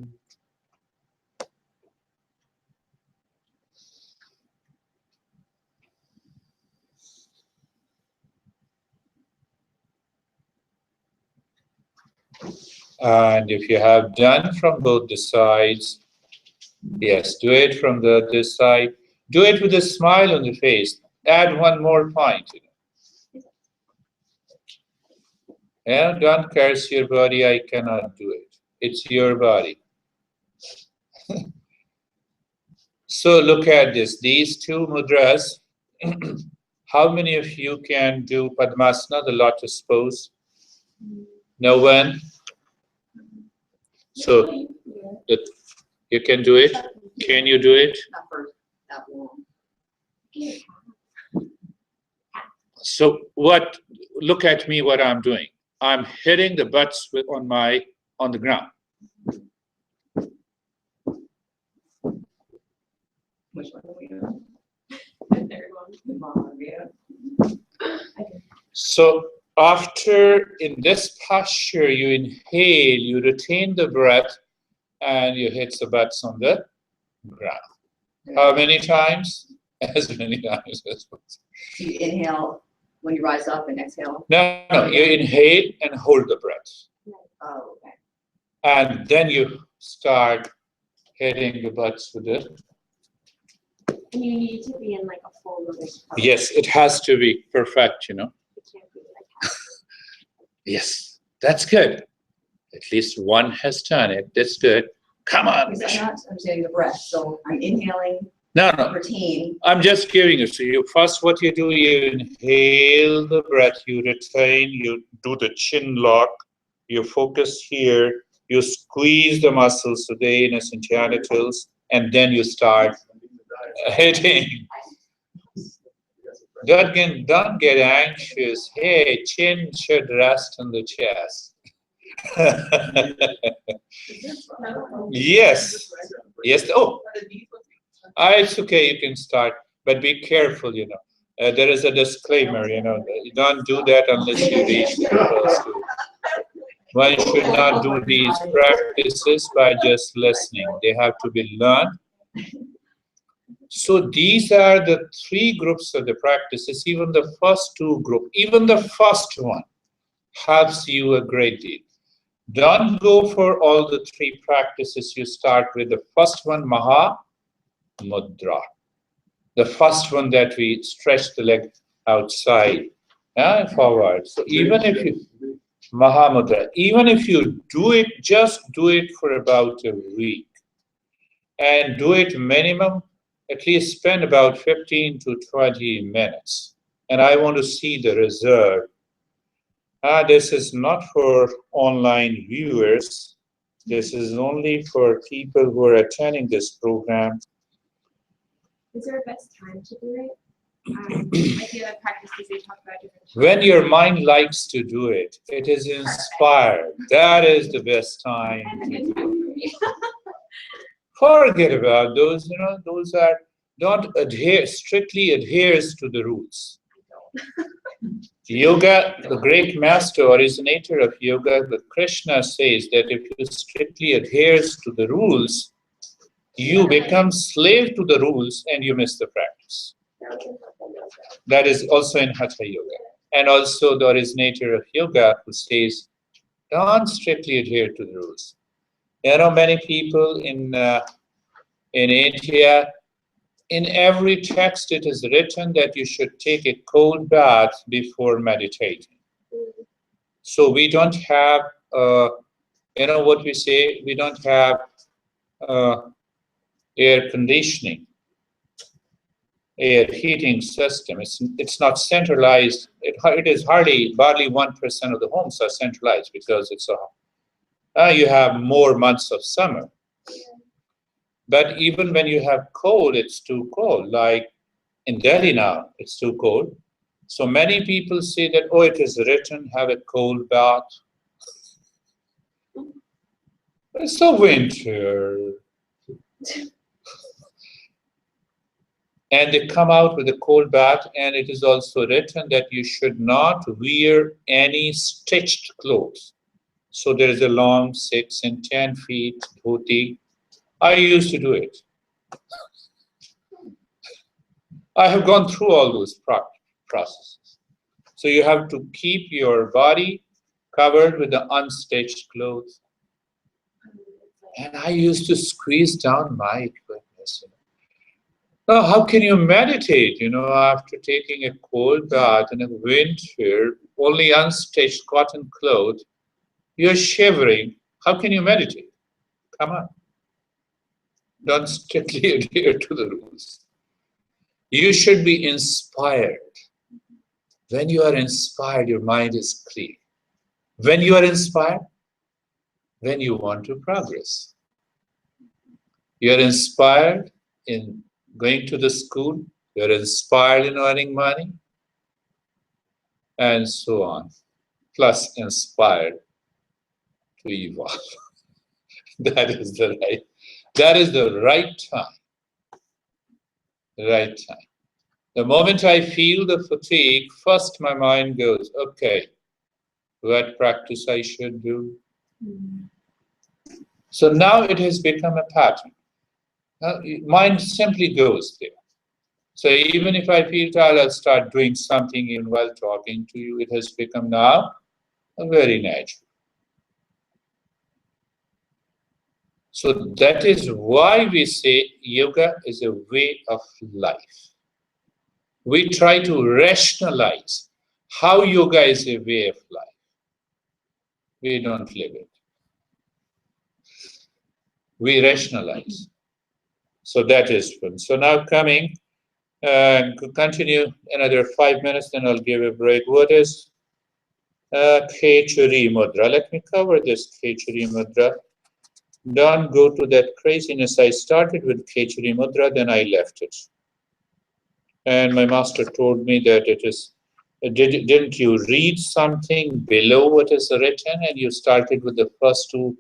And if you have done from both the sides, yes, do it from the other side. Do it with a smile on the face. Add one more point. Yeah, don't curse your body, I cannot do it. It's your body. So look at this, these 2 mudras. How many of you can do Padmasana, the lotus pose? No one? So you can do it? Can you do it? Not for that long. So look at me what I'm doing. I'm hitting the butts on the ground. Which one are we doing? The third one. So after, in this posture, you inhale, you retain the breath, and you hit the butts on the ground. How many times? As many times as possible. You inhale when you rise up and exhale? No, you inhale and hold the breath. Oh, okay. And then you start hitting the butts with it. And you need to be in like a full lotus pose. Yes, it has to be perfect, It can't be like Yes, that's good. At least one has done it. That's good. Come on. Because I'm not understanding the breath. So I'm inhaling, No. retain. I'm just giving it to you. First, what you do, you inhale the breath, you retain, you do the chin lock, you focus here, you squeeze the muscles, so the anus and genitals, and then you start hitting. Don't get anxious. Hey, chin should rest on the chest. Yes. Oh, it's okay. You can start, but be careful. There is a disclaimer. You don't do that unless you reach the first 2. One should not do these practices by just listening. They have to be learned. So these are the 3 groups of the practices. Even the first 2 group, even the first one helps you a great deal. Don't go for all the 3 practices. You start with the first one, Maha Mudra. The first one that we stretch the leg outside and forward. So even if you, Maha Mudra, even if you do it, just do it for about a week. And do it minimum, at least spend about 15 to 20 minutes. And I want to see the result. This is not for online viewers. This is only for people who are attending this program. Is there a best time to do it? I feel like practices they talk about different. When your mind likes to do it, it is inspired. That is the best time to do it. Forget about those, those are, don't adhere, strictly adheres to the rules. Yoga, the great master, originator of yoga, the Krishna says that if you strictly adheres to the rules, you become slave to the rules and you miss the practice. That is also in Hatha Yoga. And also the originator of yoga who says, don't strictly adhere to the rules. Many people in India, in every text it is written that you should take a cold bath before meditating. So we don't have, what we say, we don't have air conditioning, air heating system. It's not centralized. It is barely 1% of the homes are centralized because you have more months of summer. But even when you have cold, it's too cold. Like in Delhi now, it's too cold. So many people say that, oh, it is written, have a cold bath. It's the winter. And they come out with a cold bath, and it is also written that you should not wear any stitched clothes. So there is a long 6 and 10 feet dhoti. I used to do it. I have gone through all those processes. So you have to keep your body covered with the unstitched clothes. And I used to squeeze down my goodness. Now, how can you meditate, after taking a cold bath in a winter, only unstitched cotton clothes, you're shivering. How can you meditate? Come on. Don't strictly adhere to the rules. You should be inspired. When you are inspired, your mind is clear. When you are inspired, when you want to progress. You are inspired in going to the school, you are inspired in earning money, and so on. Plus inspired to evolve. That is the right time. The right time. The moment I feel the fatigue, first my mind goes, okay, what practice I should do? So now it has become a pattern. Mind simply goes there. So even if I feel tired, I'll start doing something even while talking to you. It has become now a very natural. So that is why we say yoga is a way of life. We try to rationalize how yoga is a way of life. We don't live it. We rationalize. So that is fun. So now coming, continue another 5 minutes, then I'll give a break. What is Khechari Mudra? Let me cover this Khechari Mudra. Don't go to that craziness. I started with Khechari Mudra, then I left it. And my master told me that it is, didn't you read something below what is written? And you started with the first 2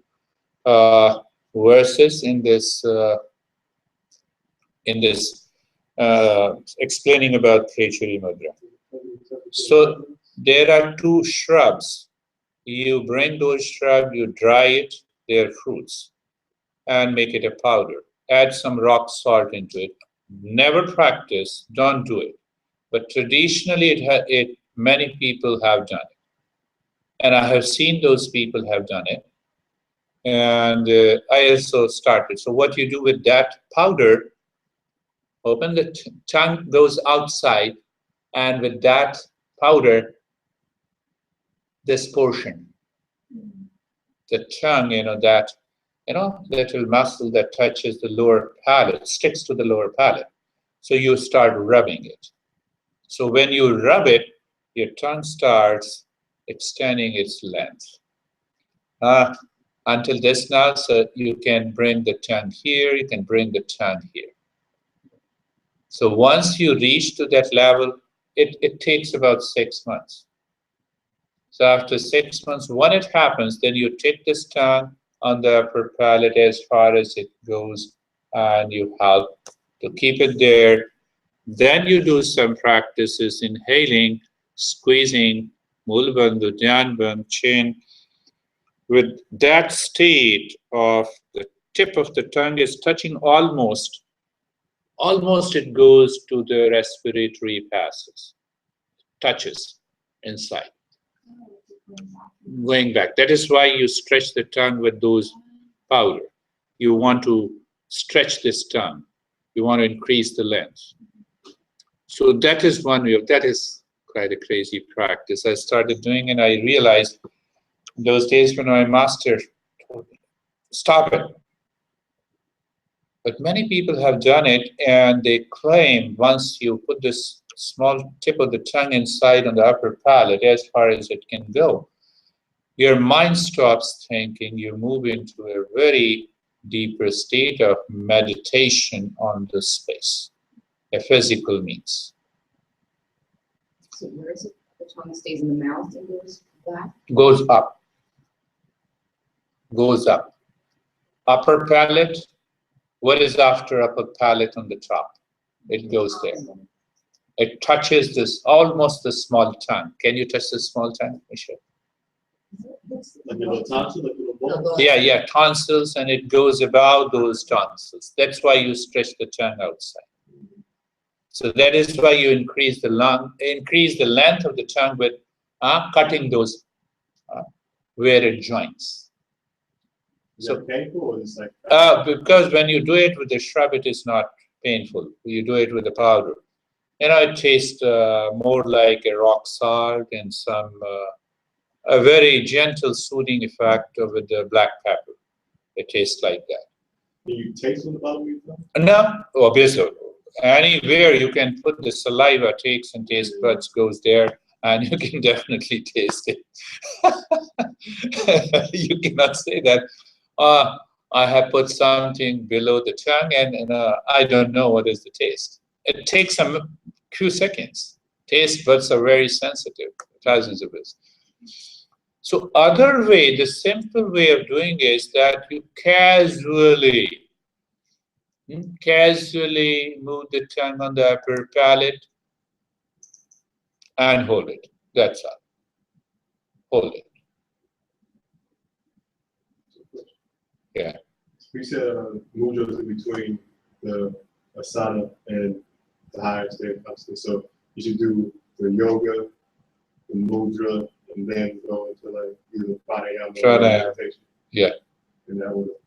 verses in this explaining about Khechari Mudra. So there are 2 shrubs. You bring those shrubs, you dry it, their fruits, and make it a powder. Add some rock salt into it. Never practice, don't do it. But traditionally, many people have done it. And I have seen those people have done it. And I also started. So what you do with that powder, open the tongue goes outside, and with that powder, this portion, the tongue, that little muscle that touches the lower palate, sticks to the lower palate. So you start rubbing it. So when you rub it, your tongue starts extending its length. Until this now, so you can bring the tongue here, you can bring the tongue here. So once you reach to that level, it takes about 6 months. So after 6 months, when it happens, then you take this tongue on the upper palate as far as it goes, and you help to keep it there. Then you do some practices, inhaling, squeezing, mulbandhu, dhyanbandh, chin. With that state of the tip of the tongue is touching almost it goes to the respiratory passes, touches inside. Going back. That is why you stretch the tongue with those powder. You want to stretch this tongue. You want to increase the length. So that is one way. That is quite a crazy practice. I started doing, and I realized those days when my master told me, stop it. But many people have done it, and they claim once you put this small tip of the tongue inside on the upper palate, as far as it can go, your mind stops thinking, you move into a very deeper state of meditation on the space, a physical means. So where is it? The tongue stays in the mouth and goes back? Goes up. Goes up. Upper palate. What is after upper palate on the top? It goes there. It touches this, almost the small tongue. Can you touch the small tongue, Michelle? Like a little tonsil, like a little ball. Yeah, tonsils, and it goes above those tonsils. That's why you stretch the tongue outside. So that is why you increase the length of the tongue with cutting those where it joins. Is that painful or is it like? Because when you do it with the shrub, it is not painful. You do it with the powder. It tastes more like a rock salt and some a very gentle soothing effect with the black pepper. It tastes like that. Can you taste on the bottom of your tongue? No, obviously. Anywhere you can put the saliva, takes and taste buds goes there, and you can definitely taste it. You cannot say that, I have put something below the tongue and I don't know what is the taste. It takes a few seconds. Taste buds are very sensitive, thousands of it. So other way, the simple way of doing is that you casually move the tongue on the upper palate and hold it. That's all. Hold it. Yeah. We said mudras in between the asana and the higher state of consciousness. So you should do the yoga, the mudra, and then go into like either pranayama or meditation. Yeah. In that order.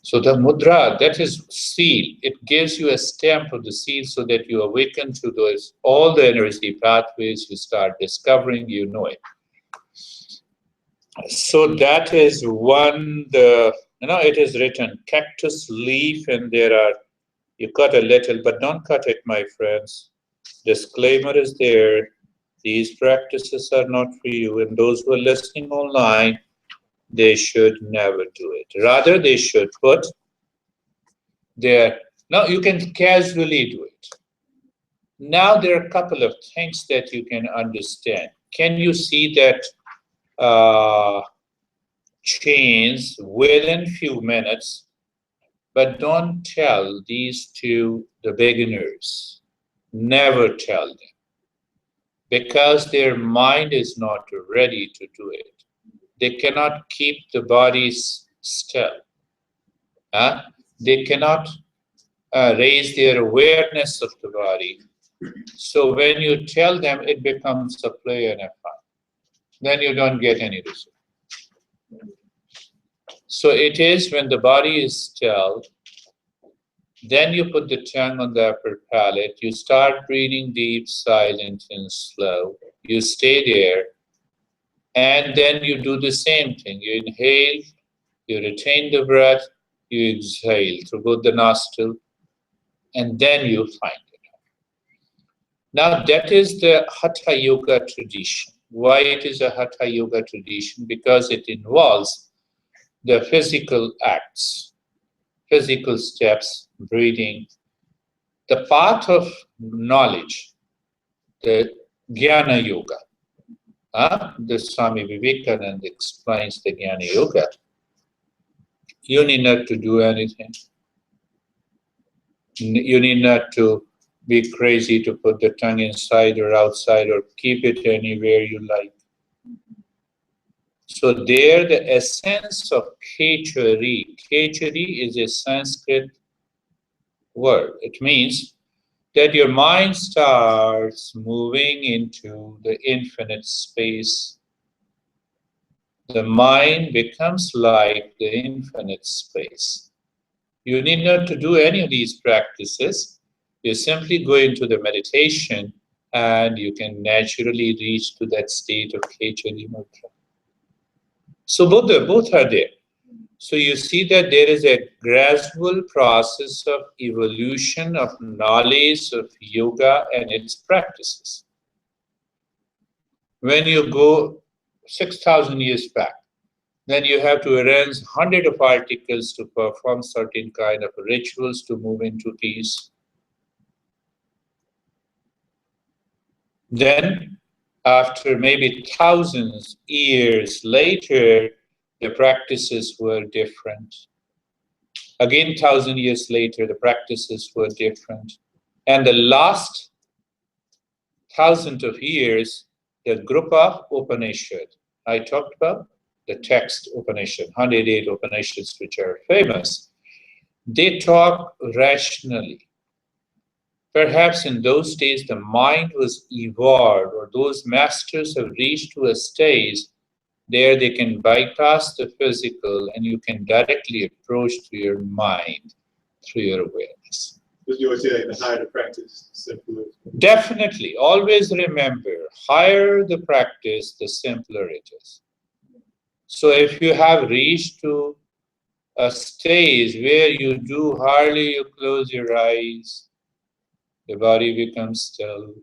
So the mudra, that is seal. It gives you a stamp of the seal so that you awaken to those all the energy pathways. You start discovering, you know it. So that is one. It is written cactus leaf, and you cut a little, but don't cut it, my friends. Disclaimer is there. These practices are not for you, and those who are listening online, they should never do it. Rather, they should put now you can casually do it. Now there are a couple of things that you can understand. Can you see that change within few minutes? But don't tell these to the beginners. Never tell them. Because their mind is not ready to do it. They cannot keep the bodies still. They cannot raise their awareness of the body. So when you tell them, it becomes a play and a fun. Then you don't get any result. So it is when the body is still, then you put the tongue on the upper palate, you start breathing deep, silent, and slow. You stay there, and then you do the same thing. You inhale, you retain the breath, you exhale through both the nostril, and then you find it. Now that is the Hatha Yoga tradition. Why it is a Hatha Yoga tradition? Because it involves the physical acts, physical steps, breathing. The path of knowledge, the Jnana Yoga. The Swami Vivekananda explains the Jnana Yoga. You need not to do anything. You need not to be crazy to put the tongue inside or outside or keep it anywhere you like. So there the essence of Khechari. Khechari is a Sanskrit word. It means that your mind starts moving into the infinite space. The mind becomes like the infinite space. You need not to do any of these practices. You simply go into the meditation and you can naturally reach to that state of Khechari Mudra. So both are there. So you see that there is a gradual process of evolution of knowledge of yoga and its practices. When you go 6,000 years back, then you have to arrange hundreds of articles to perform certain kind of rituals to move into peace. Then, after maybe thousands years later, the practices were different. Again, 1,000 years later, the practices were different. And the last 1,000 of years, the group of Upanishad, I talked about the text Upanishad, 108 Upanishads which are famous, they talk rationally. Perhaps in those days the mind was evolved, or those masters have reached to a stage there they can bypass the physical and you can directly approach to your mind through your awareness. But you always say like the higher the practice, the simpler. Definitely. Always remember, higher the practice, the simpler it is. So if you have reached to a stage where you do hardly you close your eyes, the body becomes still.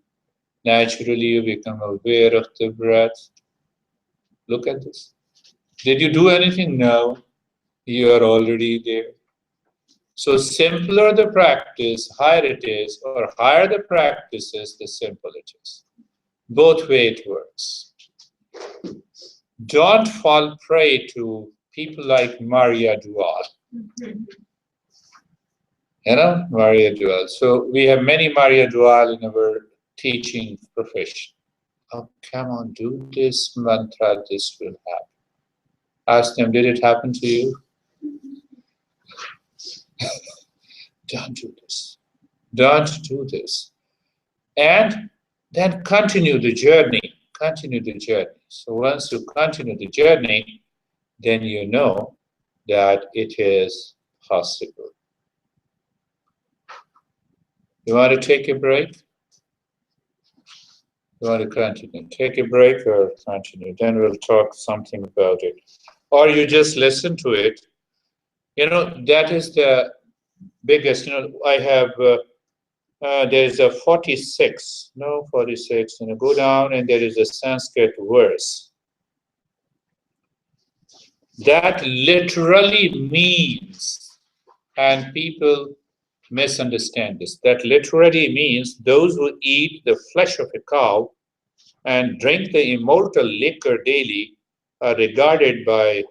Naturally you become aware of the breath. Look at this. Did you do anything? No. You are already there. So simpler the practice, higher it is, or higher the practice is, the simple it is. Both ways it works. Don't fall prey to people like Maria Dual. You know, Maria Dual. So we have many Maria Dual in our teaching profession. Oh, come on, do this mantra, this will happen. Ask them, did it happen to you? Don't do this. Don't do this. And then continue the journey. Continue the journey. So once you continue the journey, then you know that it is possible. You want to take a break? You want to continue? Take a break or continue? Then we'll talk something about it. Or you just listen to it. You know, that is the biggest, you know, I have, there's a 46, go down and there is a Sanskrit verse. That literally means, and people misunderstand this, that literally means those who eat the flesh of a cow and drink the immortal liquor daily are regarded by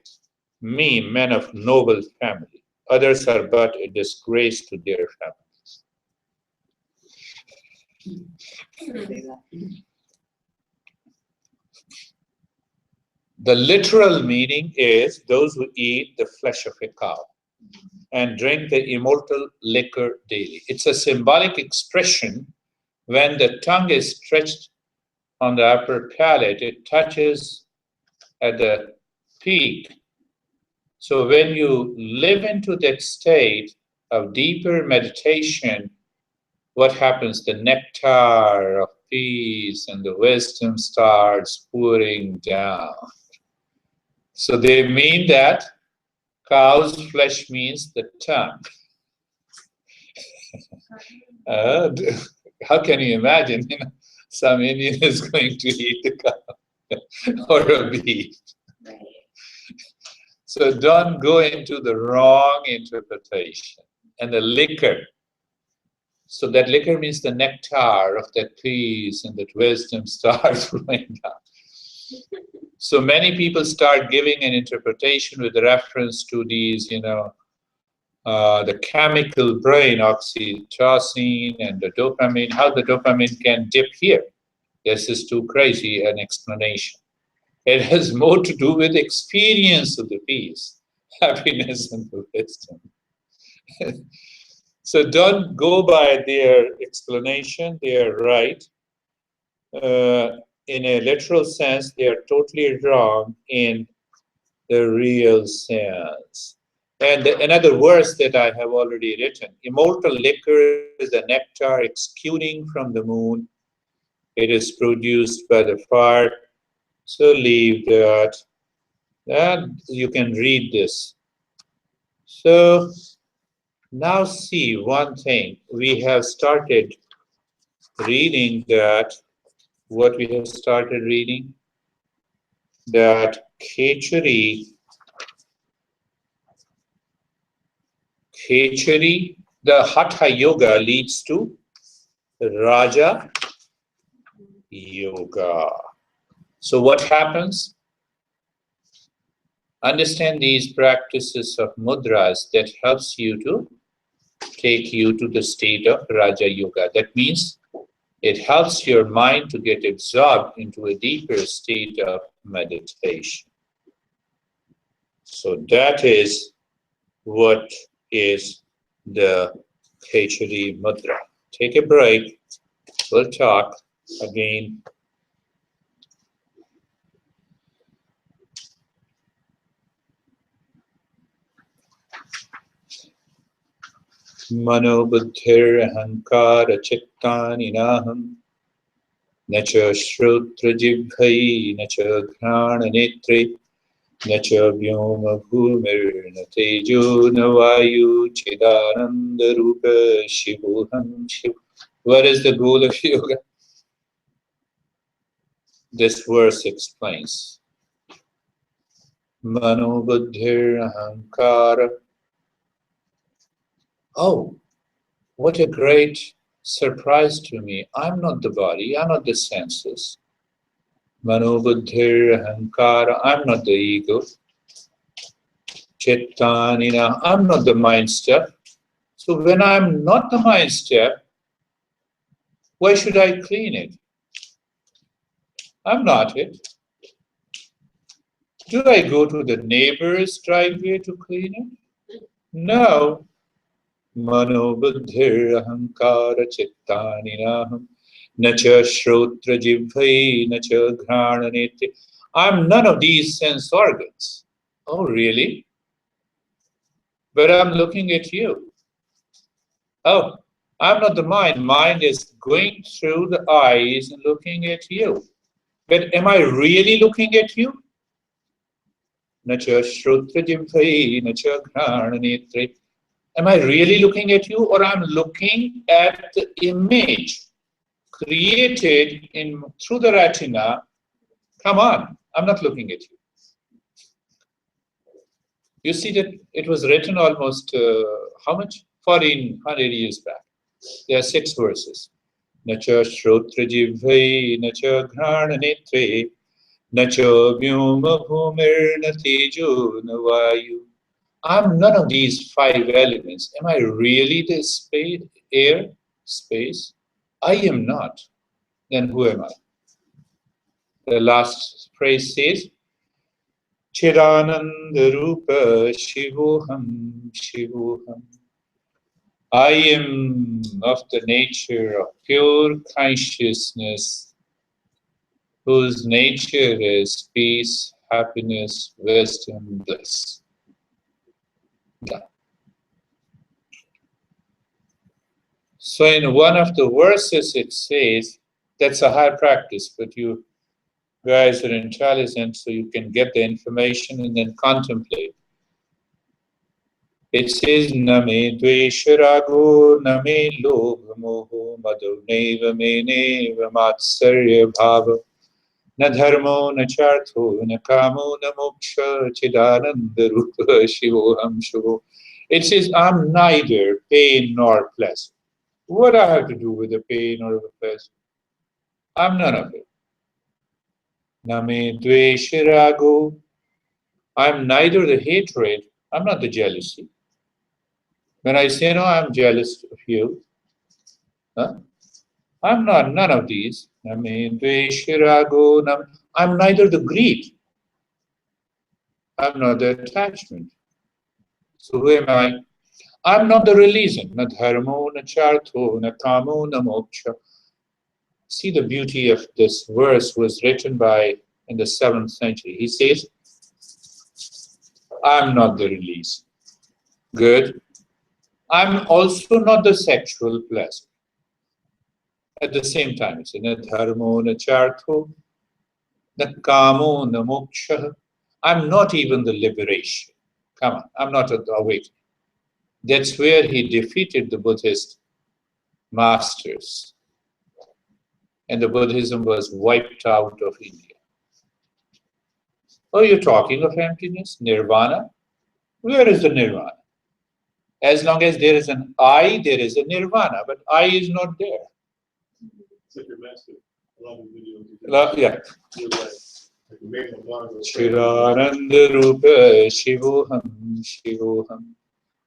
me, men of noble family. Others are but a disgrace to their families. The literal meaning is those who eat the flesh of a cow and drink the immortal liquor daily. It's a symbolic expression. When the tongue is stretched on the upper palate, it touches at the peak. So when you live into that state of deeper meditation, what happens? The nectar of peace and the wisdom starts pouring down. So they mean that cow's flesh means the tongue. How can you imagine? You know, some Indian is going to eat the cow or a beef. Right. So don't go into the wrong interpretation. And the liquor. So that liquor means the nectar of that peace and that wisdom starts flowing down. So many people start giving an interpretation with reference to these, the chemical brain, oxytocin and the dopamine, how the dopamine can dip here. This is too crazy an explanation. It has more to do with experience of the peace, happiness, and the wisdom. So don't go by their explanation, they are right. In a literal sense, they are totally wrong in the real sense. And another verse that I have already written, immortal liquor is the nectar exuding from the moon. It is produced by the fire. So leave that. And you can read this. So now see one thing. We have started reading that, what we have started reading, that Khechari, the Hatha Yoga leads to Raja Yoga. So what happens? Understand these practices of mudras that helps you to take you to the state of Raja Yoga. That means it helps your mind to get absorbed into a deeper state of meditation. So that is what is the Khechari Mudra. Take a break. We'll talk again. Mano buddhir ahankara chittani naham nacha shrutra jibhai nacha ghrana netri nacha vyoma bhumir natejo navayu chidananda rupa shivoham shiv. What is the goal of yoga? This verse explains. Mano buddhir ahankara. Oh, what a great surprise to me. I'm not the body, I'm not the senses. Mano buddhir ahankara, I'm not the ego. Chittanina, I'm not the mind step. So when I'm not the mind step, why should I clean it? I'm not it. Do I go to the neighbor's driveway to clean it? No. Mano buddhir ahankara chittaninaham nacha shrotra jibhai nacha ghrana netri. I'm none of these sense organs. Oh, really? But I'm looking at you. Oh, I'm not the mind. Mind is going through the eyes and looking at you. But am I really looking at you? Nacha shrotra jibhai nacha ghrana netri. Am I really looking at you, or I'm looking at the image created through the retina? Come on, I'm not looking at you. You see that it was written almost, how much? 1400 years back. There are 6 verses. Nacha shrotra jivhai, nacha ghrana netre, nacha vyoma bhumir natejo navayu. I'm none of these 5 elements. Am I really the space, air, space? I am not. Then who am I? The last phrase says, Chidananda Rupa Shivoham Shivoham. I am of the nature of pure consciousness, whose nature is peace, happiness, wisdom, bliss. Yeah. So in one of the verses it says, that's a high practice, but you guys are intelligent, so you can get the information and then contemplate. It says, Name dvesharago, name lobha moho, madho neva me neva matsarya bhava, na dharmo na chartho, na kamo na moksha, chidananda rupa shivoham shivo. It says, I'm neither pain nor pleasure. What I have to do with the pain or the pleasure? I'm none of it. Name dveshirago. I'm neither the hatred, I'm not the jealousy. When I say no, I'm jealous of you. Huh? I'm not none of these. Name dveshirago. I'm neither the greed. I'm not the attachment. So who am I? I'm not the religion. Na dharmo, na chartho, na kamo, na moksha. See, the beauty of this verse was written by in the 7th century. He says, I'm not the release. Good. I'm also not the sexual pleasure. At the same time, it's na dharmo, na chartho, na kamo, na moksha. I'm not even the liberation. Come on, I'm not the awakening. That's where he defeated the Buddhist masters. And the Buddhism was wiped out of India. Oh, you're talking of emptiness, nirvana? Where is the nirvana? As long as there is an I, there is a nirvana, but I is not there. Except your master. A lot of videos. Yeah. Like the main one. Chirananda Rupa Shivoham Shivoham.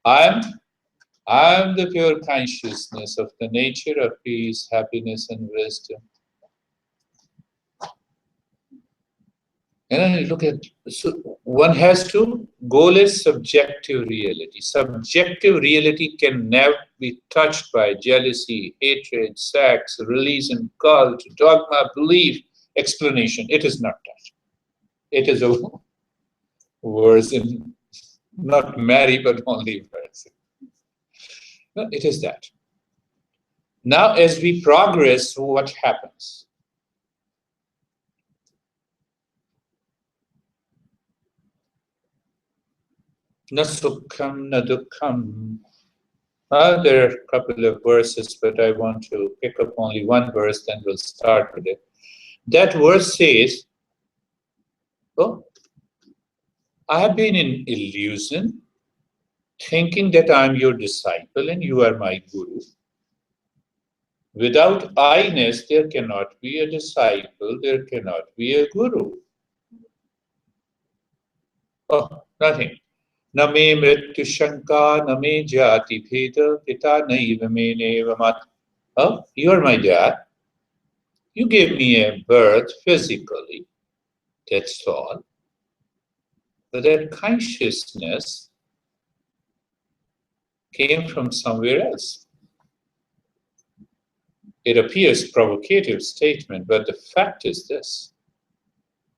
I'm the pure consciousness of the nature of peace, happiness, and wisdom. And then you look at, so one has to, goal is subjective reality. Subjective reality can never be touched by jealousy, hatred, sex, religion, cult, dogma, belief, explanation. It is not touched. It is a version, not marry, but only version. No, it is that. Now, as we progress, what happens? Na sukham, na dukkham. There are a couple of verses, but I want to pick up only one verse, then we'll start with it. That verse says, oh, I have been in illusion, thinking that I am your disciple and you are my guru. Without I-ness, there cannot be a disciple, there cannot be a guru. Oh, nothing. Na me mrityu shanka, na me jati bheda, pita naiva me neva mat. Oh, you are my dad. You gave me a birth physically, that's all. But that consciousness came from somewhere else. It appears provocative statement, but the fact is this.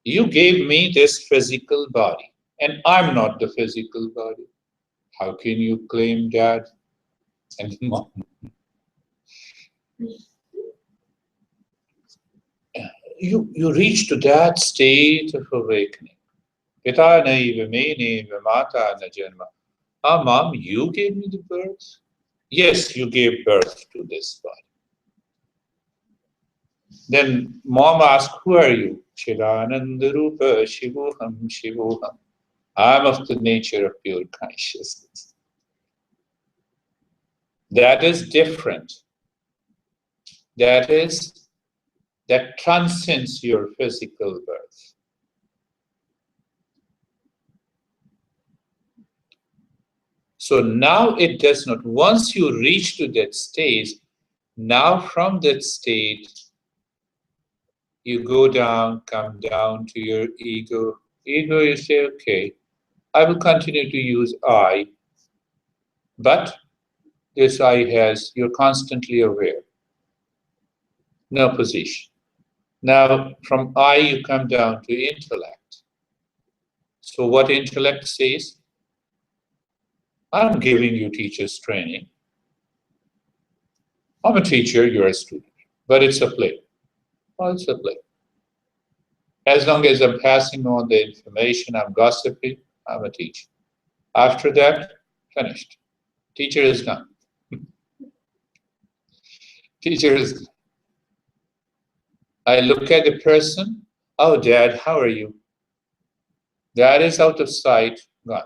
You gave me this physical body, and I'm not the physical body. How can you claim dad and mom? You reach to that state of awakening. Pita naiva me naiva mata na janma. Ah, mom, you gave me the birth? Yes, you gave birth to this body. Then mom asked, who are you? Chirananda Rupa Shivoham Shivoham. I'm of the nature of pure consciousness. That is different. That transcends your physical birth. So now it does not, once you reach to that stage, now from that state, you go down, come down to your ego. Ego, you say, okay, I will continue to use I, but this I has, you're constantly aware. No position. Now, from I, you come down to intellect. So what intellect says? I'm giving you teacher's training. I'm a teacher, you're a student, but it's a play. Well, it's a play. As long as I'm passing on the information, I'm gossiping, I'm a teacher. After that, finished. Teacher is gone. Teacher is gone. I look at the person, oh, Dad, how are you? Dad is out of sight, gone.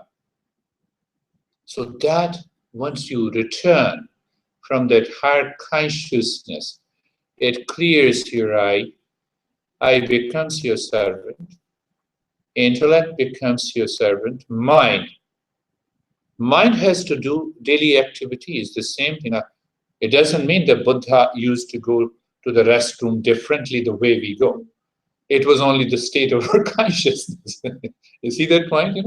So that, once you return, from that higher consciousness, it clears your eye. Eye becomes your servant. Intellect becomes your servant. Mind has to do daily activities, the same thing. It doesn't mean that Buddha used to go to the restroom differently the way we go. It was only the state of our consciousness. You see that point?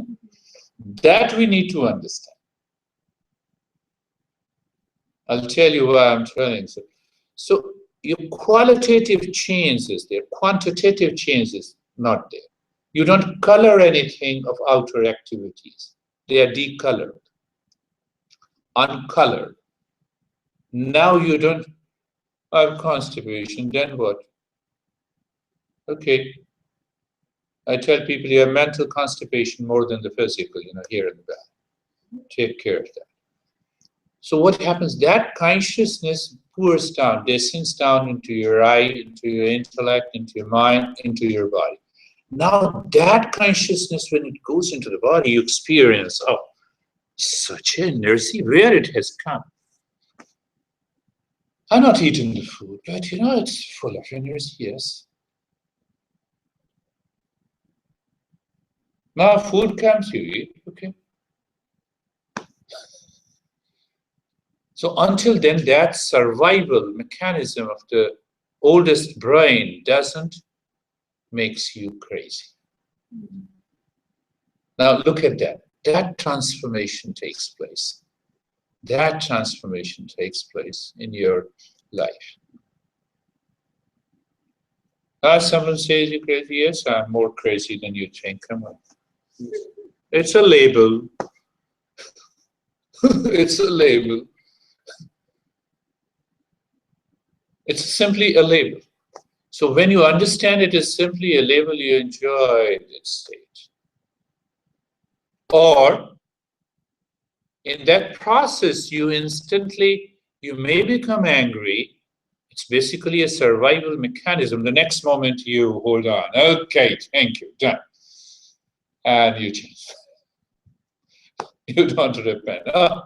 That we need to understand. I'll tell you why I'm telling you. So your qualitative change is there, quantitative change is not there. You don't color anything of outer activities. They are decolored, uncolored. Now you don't have constipation, then what? Okay. I tell people you have mental constipation more than the physical, here in the back. Take care of that. So what happens? That consciousness pours down, descends down into your eye, into your intellect, into your mind, into your body. Now that consciousness, when it goes into the body, you experience, oh, such energy, where it has come. I'm not eating the food, but it's full of energy, yes. Now food comes, you eat, okay. So until then, that survival mechanism of the oldest brain doesn't makes you crazy. Now look at that. That transformation takes place. That transformation takes place in your life. Someone says you're crazy. Yes, I'm more crazy than you think. Come on. It's a label. It's a label. It's simply a label. So when you understand it is simply a label, you enjoy that state. Or in that process, you may become angry. It's basically a survival mechanism. The next moment you hold on. Okay, thank you, done. And you change. You don't repent. Oh,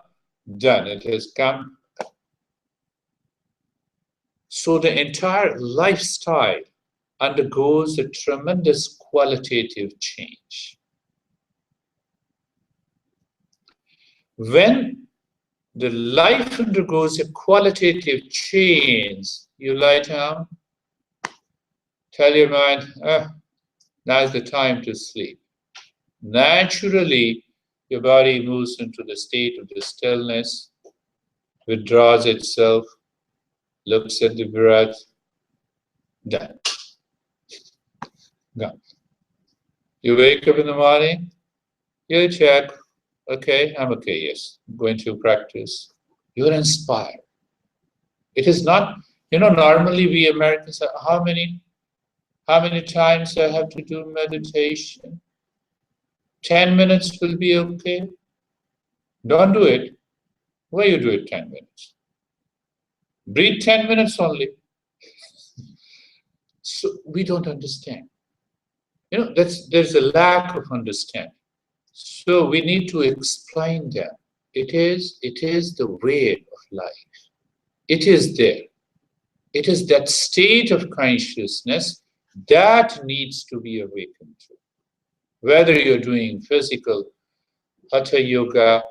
done, it has come. So the entire lifestyle undergoes a tremendous qualitative change. When the life undergoes a qualitative change, you lie down, tell your mind, now's the time to sleep. Naturally, your body moves into the state of the stillness, withdraws itself, looks at the breath, done. Gone. You wake up in the morning, you check, okay, I'm okay, yes, I'm going to practice. You're inspired. It is not, normally we Americans say, how many times I have to do meditation? 10 minutes will be okay. Don't do it. Why you do it 10 minutes? Breathe 10 minutes only. So we don't understand. There's a lack of understanding. So we need to explain that. It is the way of life. It is there. It is that state of consciousness that needs to be awakened to. Whether you're doing physical Hatha Yoga,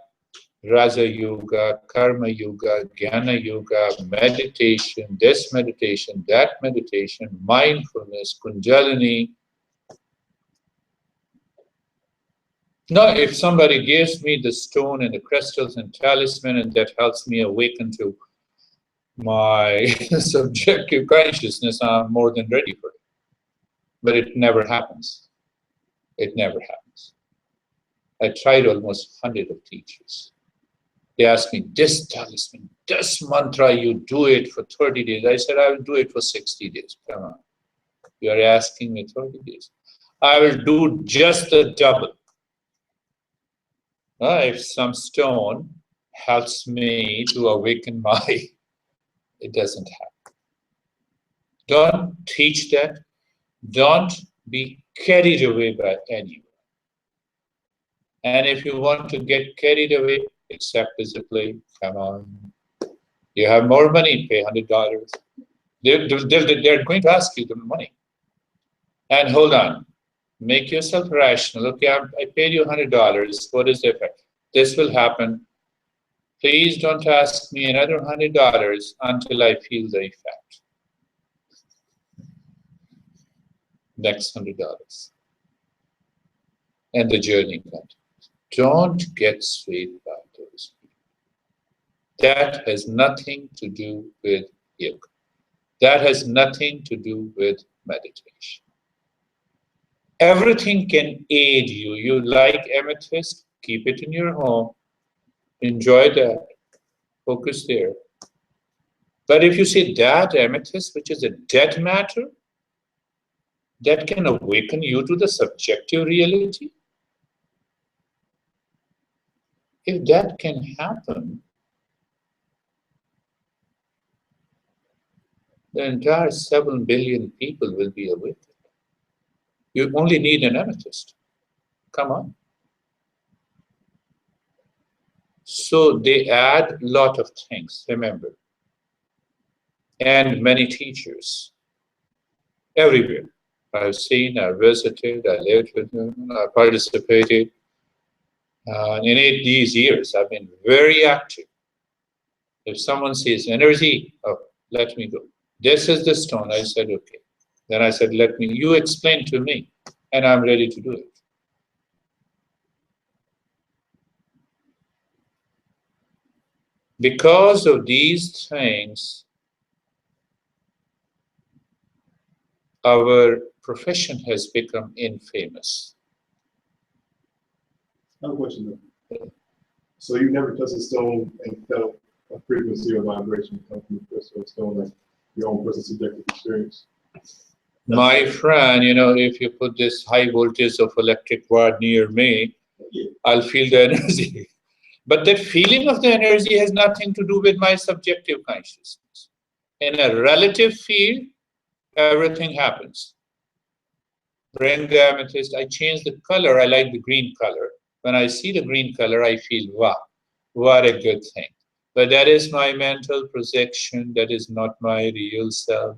Raja Yoga, Karma Yoga, Jnana Yoga, meditation, this meditation, that meditation, mindfulness, Kundalini. Now, if somebody gives me the stone and the crystals and talisman and that helps me awaken to my subjective consciousness, I'm more than ready for it. But it never happens. It never happens. I tried almost 100 of teachers. They asked me, this talisman, this mantra, you do it for 30 days. I said, I will do it for 60 days. Come on. You are asking me 30 days. I will do just the double. If some stone helps me to awaken it doesn't happen. Don't teach that. Don't be carried away by anyone. And if you want to get carried away, accept discipline. Come on. You have more money, pay $100. They're going to ask you the money. And hold on, make yourself rational. Okay, I paid you $100. What is the effect? This will happen. Please don't ask me another $100 until I feel the effect. Next $100. And the journey continues. Don't get swayed by those people. That has nothing to do with yoga. That has nothing to do with meditation. Everything can aid you. You like amethyst, keep it in your home. Enjoy that. Focus there. But if you see that amethyst, which is a dead matter, that can awaken you to the subjective reality, if that can happen, the entire 7 billion people will be awakened. You only need an amethyst. Come on. So they add a lot of things, remember. And many teachers, everywhere. I've seen, I've visited, I lived with them, I participated. In these years, I've been very active. If someone says energy, oh, let me go. This is the stone. I said, okay. Then I said, you explain to me, and I'm ready to do it. Because of these things, our profession has become infamous. I have a question though. So you never touched a stone and felt a frequency or vibration come from the crystal stone, like your own personal subjective experience? My friend, if you put this high voltage of electric wire near me, I'll feel the energy. But that feeling of the energy has nothing to do with my subjective consciousness. In a relative field, everything happens. Bring the amethyst, I change the color, I like the green color. When I see the green color, I feel, wow, what a good thing. But that is my mental projection, that is not my real self.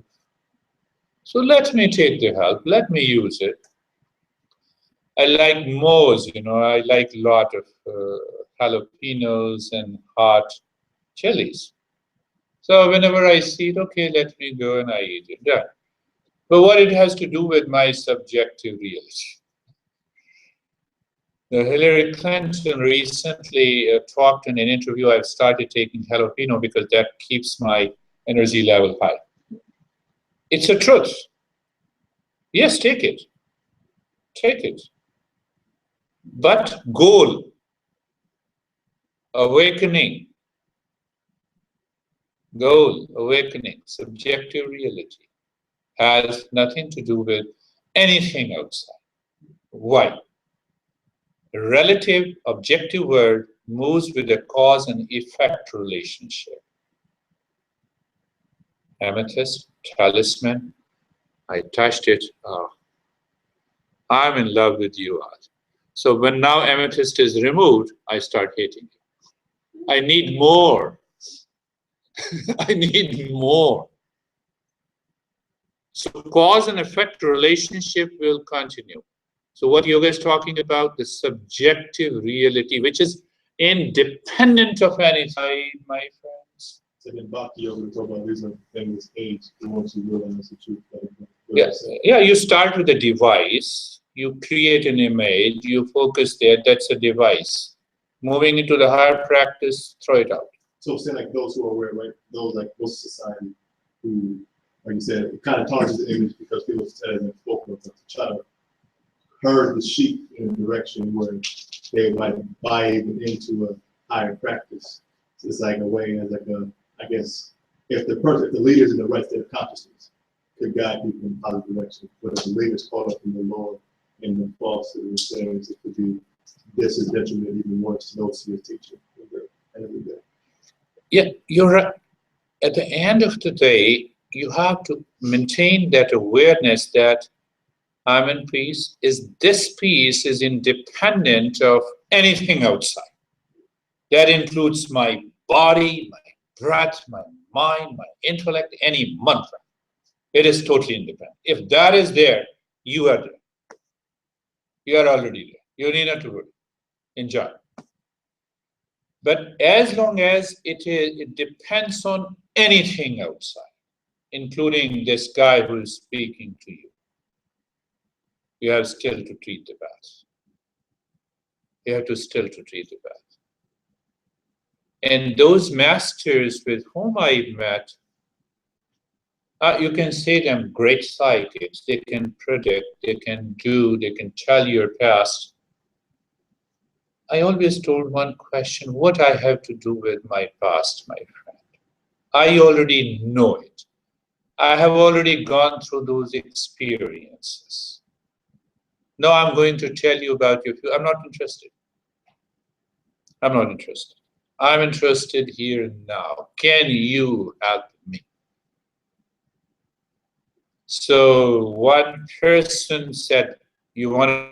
So let me take the help, let me use it. I like moors, I like a lot of jalapenos and hot chilies. So whenever I see it, okay, let me go and I eat it. Done. But what it has to do with my subjective reality. Hillary Clinton recently talked in an interview, I've started taking jalapeno because that keeps my energy level high. It's a truth. Yes, take it. Take it. But goal, awakening, subjective reality has nothing to do with anything outside. Why? Relative, objective world moves with a cause and effect relationship. Amethyst, talisman, I touched it. Oh, I'm in love with you all. So when now amethyst is removed, I start hating you. I need more. I need more. So cause and effect relationship will continue. So what yoga is talking about, the subjective reality, which is independent of any side, my friends. So in Bhakti Yoga, we talk about these are in this age, once you realize the truth. Yes, yeah, you start with a device, you create an image, you focus there, that's a device. Moving into the higher practice, throw it out. So say like those who are aware, right? Those like most society who, like you said, it kind of targets the image because people said and spoken of the child heard the sheep in a direction where they might buy even into a higher practice. So it's like a way as like a, I guess, if the leaders in the right state of consciousness could guide people in a positive direction, but if the leaders caught up in the Lord and the false things, it could be this is detriment even more to those who are teaching every day. Yeah, you're right. At the end of the day, you have to maintain that awareness that I'm in peace. This peace is independent of anything outside. That includes my body, my breath, my mind, my intellect, any mantra. It is totally independent. If that is there, you are there. You are already there. You need not to worry. Enjoy. But as long as it depends on anything outside, including this guy who is speaking to you, you have still to treat the bath. You have to still to treat the bath. And those masters with whom I met, you can say them great psychics. They can predict, they can tell your past. I always told one question, what I have to do with my past, my friend? I already know it. I have already gone through those experiences. No, I'm going to tell you about your future. I'm not interested. I'm not interested. I'm interested here and now. Can you help me? So one person said, you want to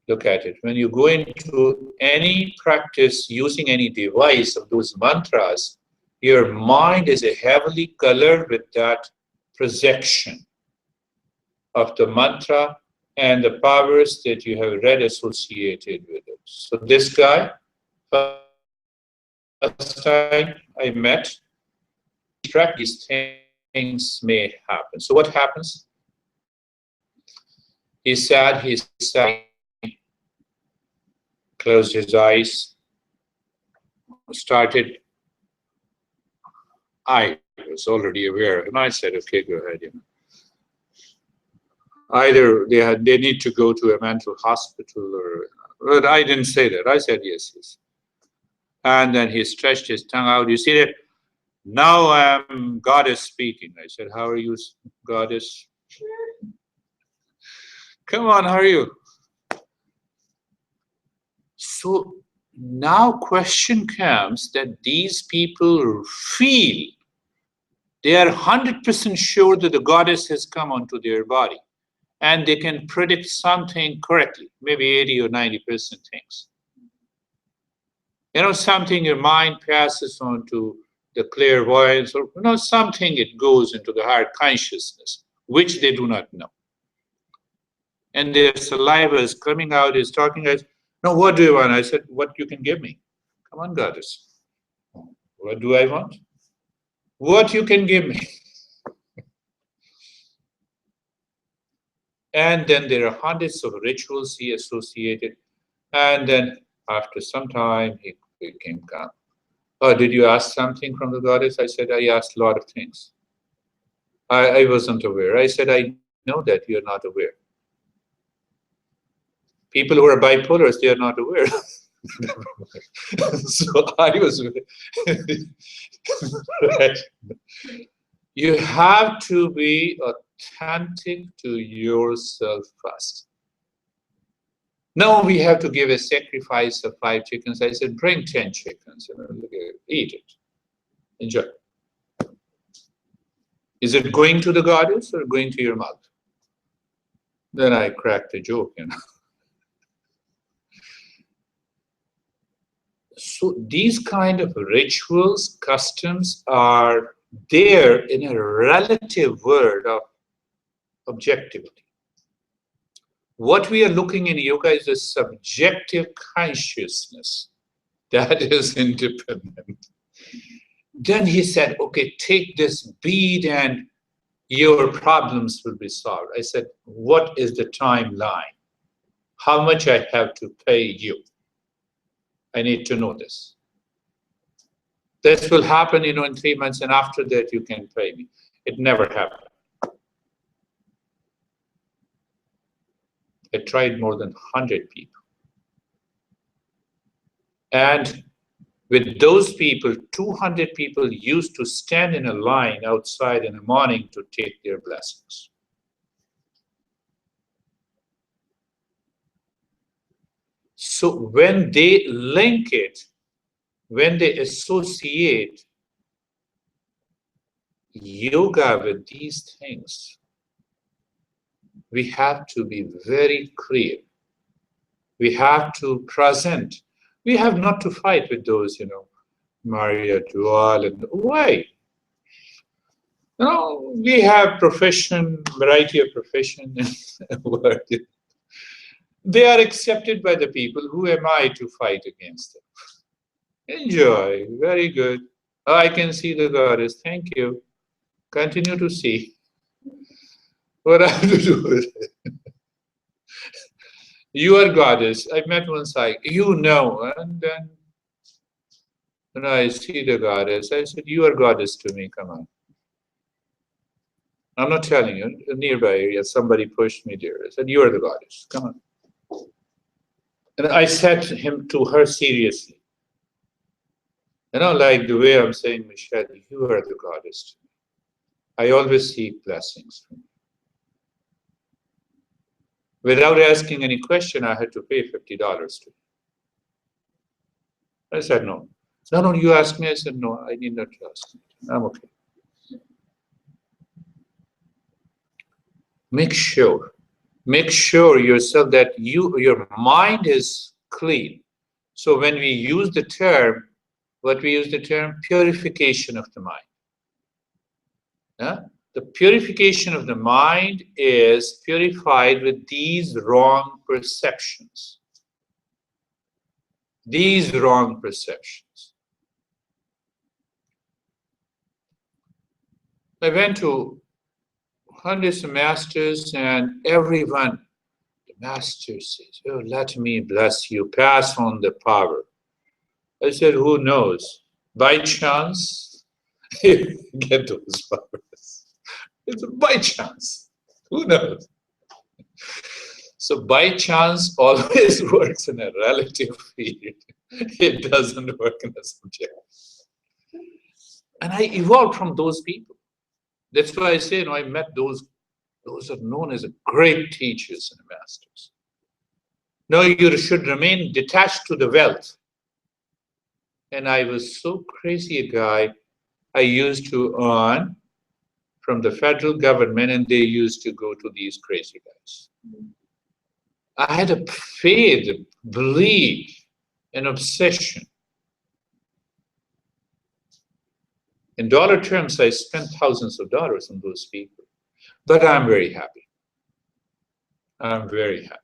look at it. When you go into any practice using any device of those mantras, your mind is heavily colored with that projection of the mantra and the powers that you have read associated with it. So this guy, first time I met, these things may happen. So what happens? He sat, closed his eyes, started. I was already aware, and I said, okay, go ahead. Either they need to go to a mental hospital, but I didn't say that. I said yes. And then he stretched his tongue out. You see that? Now God is speaking. I said, how are you, Goddess? Come on, how are you? So now question comes that these people feel, they are 100% sure that the Goddess has come onto their body and they can predict something correctly, maybe 80 or 90% things. Something your mind passes on to the clairvoyance, or something it goes into the higher consciousness, which they do not know. And their saliva is coming out, is talking, no, what do you want? I said, what you can give me. Come on, Goddess. What do I want? What you can give me. And then there are hundreds of rituals he associated. And then after some time, he became calm. Oh, did you ask something from the Goddess? I said, I asked a lot of things. I wasn't aware. I said, I know that you're not aware. People who are bipolars, they are not aware. So I was right. You have to be authentic to yourself first. No, we have to give a sacrifice of 5 chickens. I said, bring 10 chickens, eat it, enjoy. Is it going to the Goddess or going to your mouth? Then I cracked a joke, So these kind of rituals, customs are there in a relative world of objectivity. What we are looking in yoga is a subjective consciousness that is independent. Then he said, okay, take this bead and your problems will be solved. I said, what is the timeline? How much I have to pay you? I need to know this. This will happen, in 3 months, and after that you can pay me. It never happened. I tried more than 100 people. And with those people, 200 people used to stand in a line outside in the morning to take their blessings. So when they link it, when they associate yoga with these things, we have to be very clear. We have to present We have not to fight with those, Maria Dual and why? We have variety of profession and work. They are accepted by the people. Who am I to fight against them? Enjoy. Very good. Oh, I can see the goddess. Thank you. Continue to see. What I have to do with it? You are goddess. I met one side. And then when I see the goddess, I said, you are goddess to me. Come on. I'm not telling you. In a nearby area, somebody pushed me there. I said, you are the goddess. Come on. And I said to her seriously. Like the way I'm saying, Michelle, you are the goddess to me. I always seek blessings from you. Without asking any question, I had to pay $50 to you. I said, no. No, you asked me. I said, no, I need not to ask you. I'm okay. Make sure yourself that your mind is clean. So when we use the term, purification of the mind. The purification of the mind is purified with these wrong perceptions. These wrong perceptions. I went to hundreds of masters, and everyone, the master says, oh, let me bless you, pass on the power. I said, who knows? By chance, you get those powers. It's by chance. Who knows? So by chance always works in a relative field. It doesn't work in a subject. And I evolved from those people. That's why I say, I met those are known as great teachers and masters. No, you should remain detached to the wealth. And I was so crazy a guy, I used to earn from the federal government, and they used to go to these crazy guys. I had a faith, a belief, an obsession. In dollar terms, I spent thousands of dollars on those people. But I'm very happy. I'm very happy.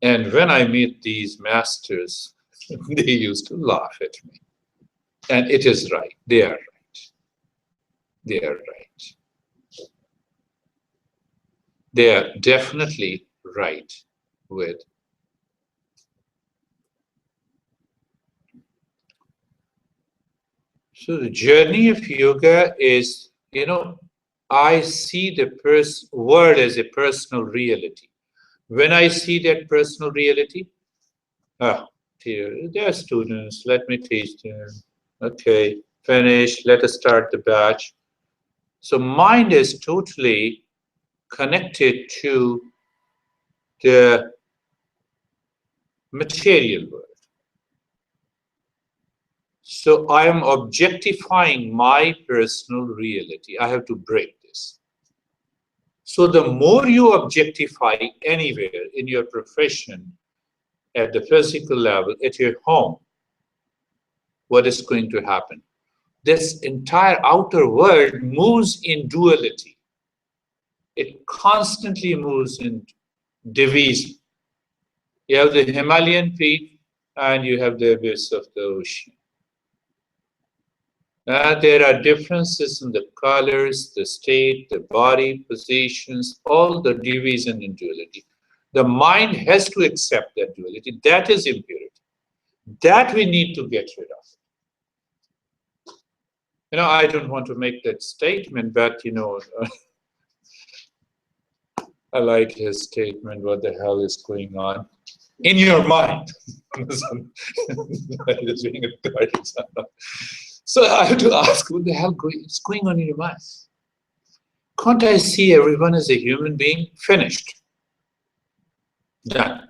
And when I meet these masters, they used to laugh at me. And it is right. They are right. They are right. They are definitely right with. So the journey of yoga is, I see the world as a personal reality. When I see that personal reality, there are students, let me teach them. Okay, finish, let us start the batch. So mind is totally connected to the material world. So I am objectifying my personal reality. I have to break this. So the more you objectify anywhere in your profession, at the physical level, at your home, what is going to happen? This entire outer world moves in duality. It constantly moves in division. You have the Himalayan peak and you have the abyss of the ocean. There are differences in the colors, the state, the body, positions, all the division in duality. The mind has to accept that duality. That is impurity. That we need to get rid of. I don't want to make that statement, but, I like his statement, what the hell is going on in your mind? So I have to ask, what the hell is going on in your mind? Can't I see everyone as a human being? Finished. Done.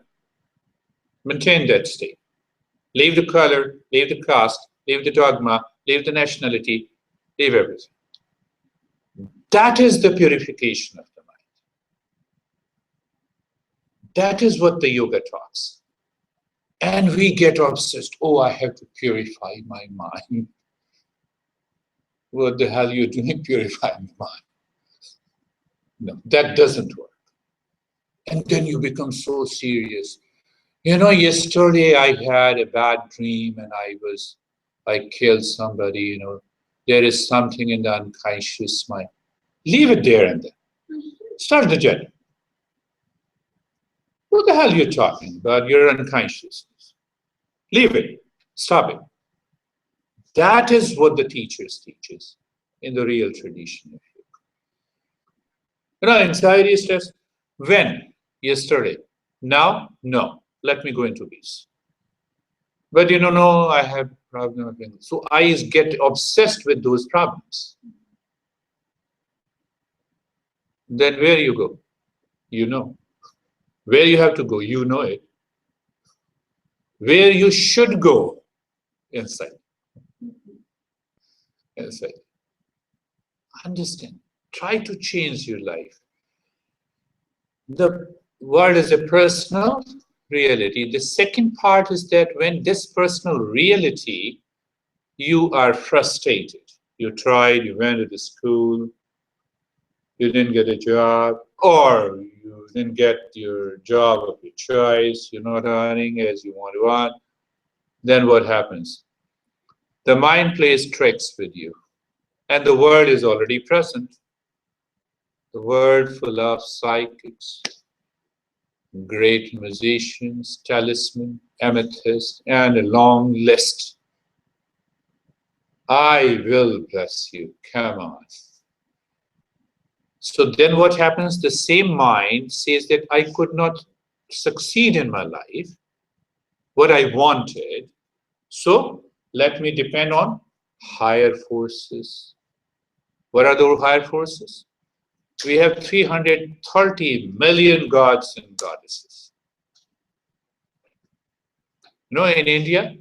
Maintain that state. Leave the color, leave the caste, leave the dogma, leave the nationality, leave everything. That is the purification of the mind. That is what the yoga talks. And we get obsessed. Oh, I have to purify my mind. What the hell are you doing purifying the mind? No, that doesn't work. And then you become so serious. You know, yesterday I had a bad dream and I killed somebody, you know. There is something in the unconscious mind. Leave it there and then. Start the journey. What the hell are you talking about? Your unconsciousness. Leave it. Stop it. That is what the teachers teaches in the real tradition of yoga. You know, anxiety, stress. When? Yesterday. Now? No. Let me go into peace. But you know, no, I have problem. So I get obsessed with those problems. Then where you go? You know. Where you have to go, you know it. Where you should go, inside. Inside. Understand. Try to change your life. The world is a personal reality. The second part is that when this personal reality, you are frustrated. You tried, you went to the school, you didn't get a job, or you didn't get your job of your choice, you're not earning as you want to earn, then what happens? The mind plays tricks with you, and the world is already present. The world full of psychics, great musicians, talisman, amethyst, and a long list. I will bless you, come on. So then what happens? The same mind says that I could not succeed in my life, what I wanted, so let me depend on higher forces. What are those higher forces? We have 330 million gods and goddesses. You know, in India,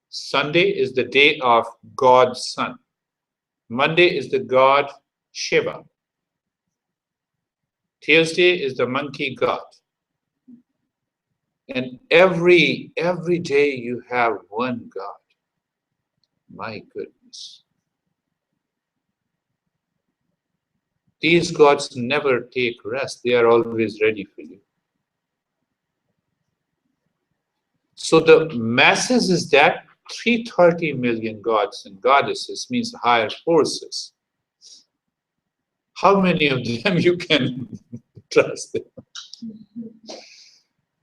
Sunday is the day of God's sun. Monday is the god Shiva. Tuesday is the monkey god. And every day you have one God. My goodness. These gods never take rest. They are always ready for you. So the message is that 330 million gods and goddesses means higher forces. How many of them you can trust them?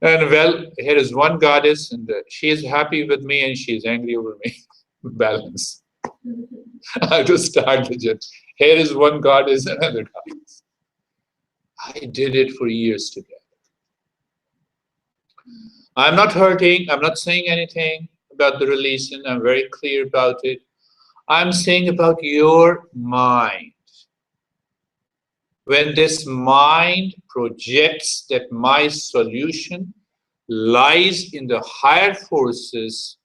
And well, here is one goddess, and she is happy with me and she is angry over me. Balance. I have to start the journey. Here is one goddess, another goddess. I did it for years together. I'm not hurting. I'm not saying anything about the relation. I'm very clear about it. I'm saying about your mind. When this mind projects that my solution lies in the higher forces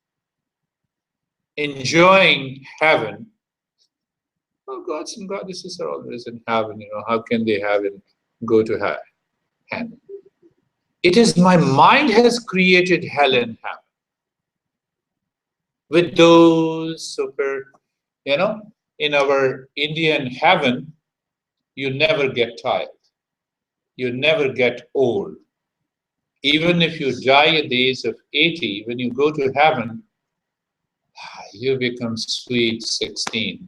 enjoying heaven, well, gods and goddesses are always in heaven, you know, how can they go to heaven? It is my mind has created hell and heaven. With those super, you know, in our Indian heaven, you never get tired. You never get old. Even if you die at the age of 80, when you go to heaven, you become sweet 16.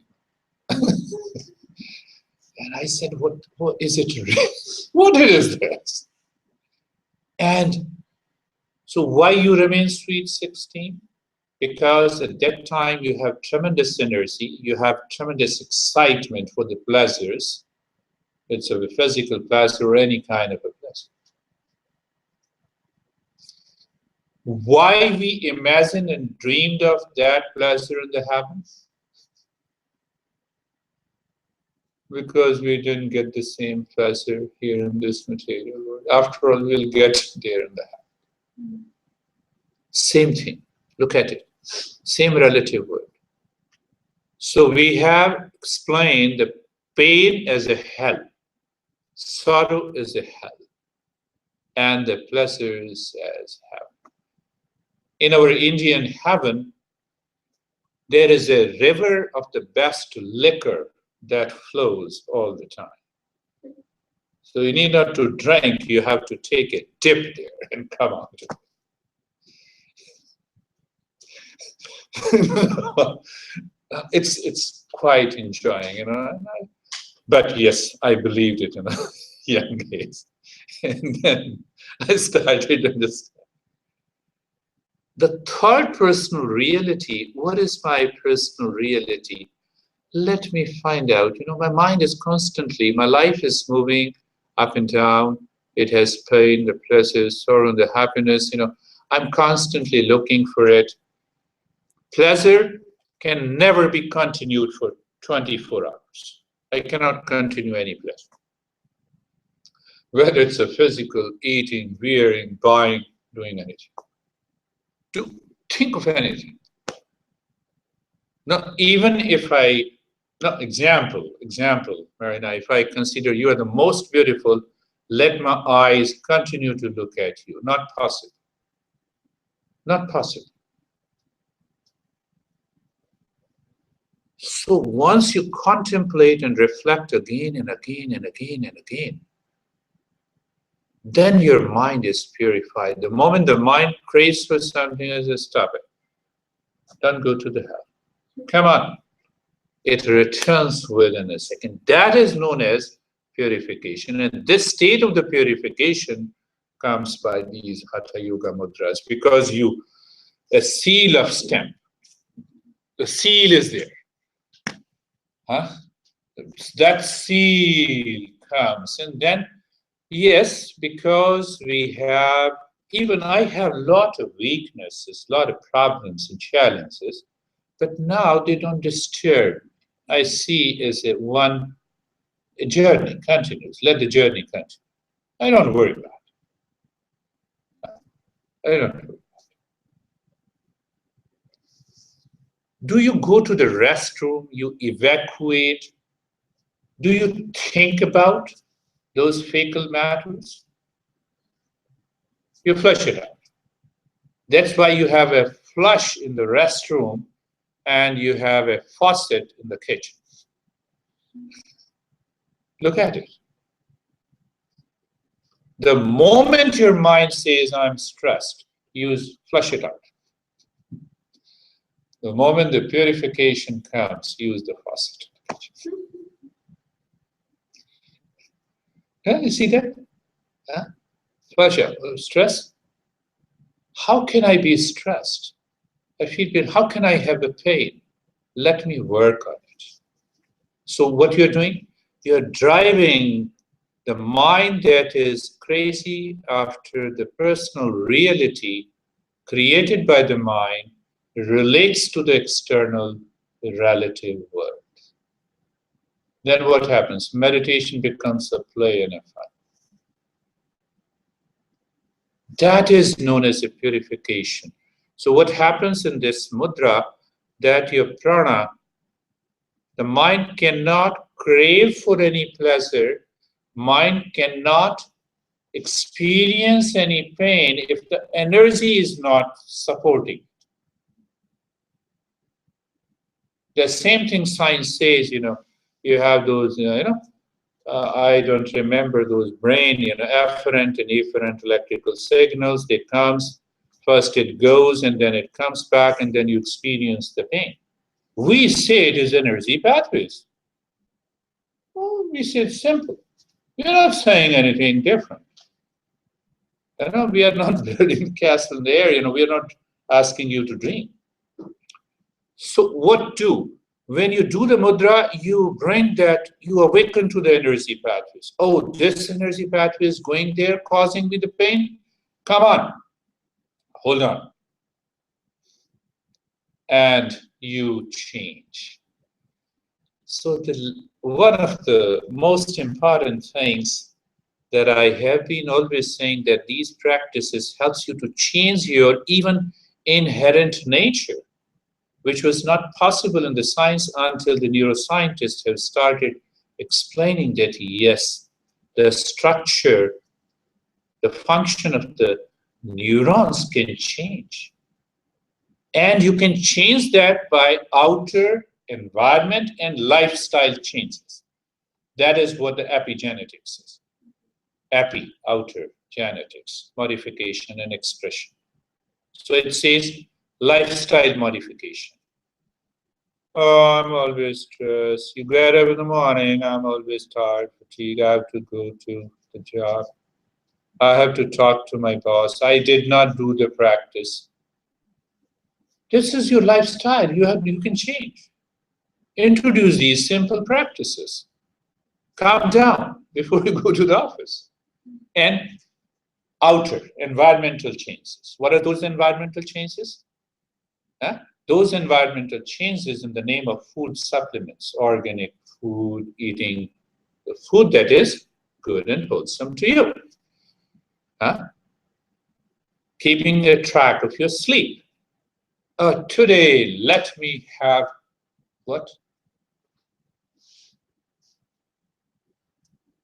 And I said, what is it? What is this? And so why you remain sweet 16? Because at that time you have tremendous energy, you have tremendous excitement for the pleasures. It's a physical pleasure or any kind of a pleasure. Why we imagined and dreamed of that pleasure in the heavens? Because we didn't get the same pleasure here in this material world. After all, we'll get there in the heaven. Same thing. Look at it. Same relative word. So we have explained the pain as a hell. Sorrow is a hell. and the pleasures as heaven. In our Indian heaven, there is a river of the best liquor that flows all the time. So you need not to drink, you have to take a dip there and come out. It's quite enjoying, you know. But yes, I believed it in a young age. And then I started to understand. The third personal reality, what is my personal reality? Let me find out. You know, my mind is constantly, my life is moving up and down. It has pain, the pleasure, sorrow, and the happiness. You know, I'm constantly looking for it. Pleasure can never be continued for 24 hours. I cannot continue any pleasure. Whether it's a physical, eating, wearing, buying, doing anything. To think of anything. Now, even if example, Marina, if I consider you are the most beautiful, let my eyes continue to look at you. Not possible. Not possible. So once you contemplate and reflect again and again and again and again, then your mind is purified. The moment the mind craves for something, I say, stop it. Don't go to the hell. Come on. It returns within a second. That is known as purification. And this state of the purification comes by these Hatha Yoga mudras, because a seal of stamp. The seal is there. Huh? That seal comes, and then, yes, because we have, even I have a lot of weaknesses, a lot of problems and challenges, but now they don't disturb me. I see as a journey continues. Let the journey continue. I don't worry about it. I don't worry about it. Do you go to the restroom? You evacuate? Do you think about those fecal matters? You flush it out. That's why you have a flush in the restroom and you have a faucet in the kitchen. Look at it. The moment your mind says, I'm stressed, you flush it out. The moment the purification comes, use the faucet. Yeah, you see that? Huh? Flush out. Stress? How can I be stressed? I feel pain. How can I have a pain? Let me work on it. So what you're doing, you're driving the mind that is crazy after the personal reality created by the mind relates to the external, the relative world. Then what happens? Meditation becomes a play and a fun. That is known as a purification. So what happens in this mudra, that your prana, the mind cannot crave for any pleasure, mind cannot experience any pain if the energy is not supporting. The same thing science says, you know, you have those, I don't remember those brain, afferent and efferent electrical signals. They comes, first it goes and then it comes back and then you experience the pain. We say it is energy pathways. Well, we say it's simple. We're not saying anything different. We are not building castle in the air, we are not asking you to dream. So what do? When you do the mudra, you bring that, you awaken to the energy pathways. Oh, this energy pathway is going there, causing me the pain? Come on, hold on. And you change. So one of the most important things that I have been always saying, that these practices helps you to change your even inherent nature, which was not possible in the science until the neuroscientists have started explaining that, yes, the structure, the function of the neurons can change. And you can change that by outer environment and lifestyle changes. That is what the epigenetics is. Epi, outer, genetics, modification and expression. So it says lifestyle modification. Oh, I'm always stressed. You get up in the morning, I'm always tired, fatigued, I have to go to the job. I have to talk to my boss. I did not do the practice. This is your lifestyle. You can change. Introduce these simple practices. Calm down before you go to the office. And outer, environmental changes. What are those environmental changes? Those environmental changes in the name of food supplements, organic food, eating the food that is good and wholesome to you. Keeping a track of your sleep. Today, let me have what?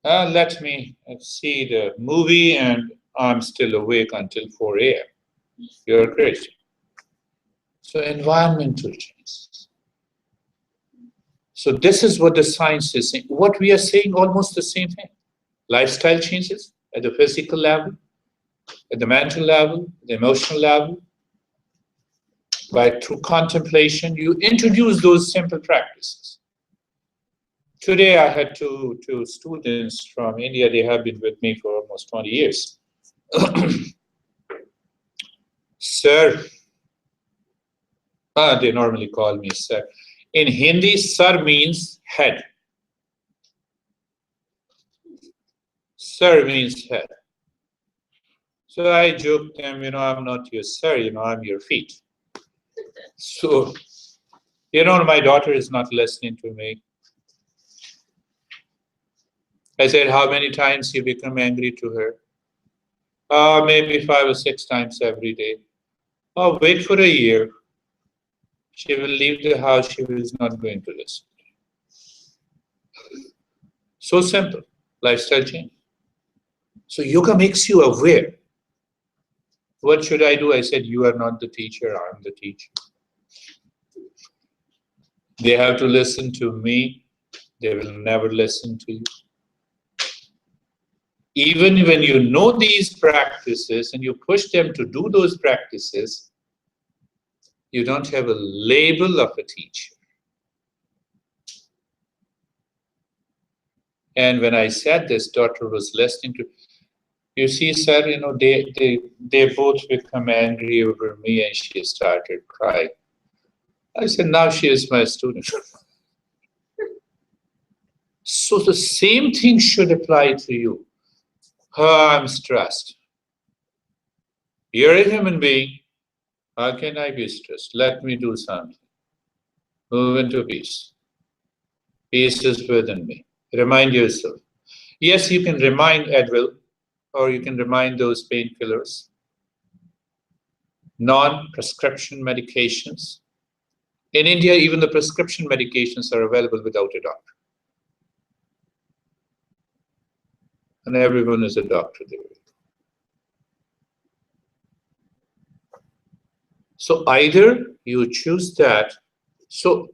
Let me see the movie and I'm still awake until 4 a.m. You're crazy. So environmental changes. So this is what the science is saying. What we are saying, almost the same thing. Lifestyle changes at the physical level, at the mental level, the emotional level. Through contemplation, you introduce those simple practices. Today I had two students from India. They have been with me for almost 20 years. Sir, they normally call me sir. In Hindi, sir means head. Sir means head. So I joked them, I'm not your sir, I'm your feet. So, my daughter is not listening to me. I said, how many times you become angry to her? Maybe 5 or 6 times every day. Oh, wait for a year. She will leave the house, she is not going to listen. So simple, lifestyle change. So yoga makes you aware. What should I do? I said, you are not the teacher, I am the teacher. They have to listen to me. They will never listen to you. Even when you know these practices and you push them to do those practices, you don't have a label of a teacher. And when I said this, daughter was listening to, you see, sir, they both become angry over me and she started crying. I said, now she is my student. So the same thing should apply to you. I'm stressed. You're a human being. How can I be stressed? Let me do something. Move into peace. Peace is within me. Remind yourself. Yes, you can remind Advil, or you can remind those painkillers. Non-prescription medications. In India, even the prescription medications are available without a doctor. And everyone is a doctor there. So either you choose that. So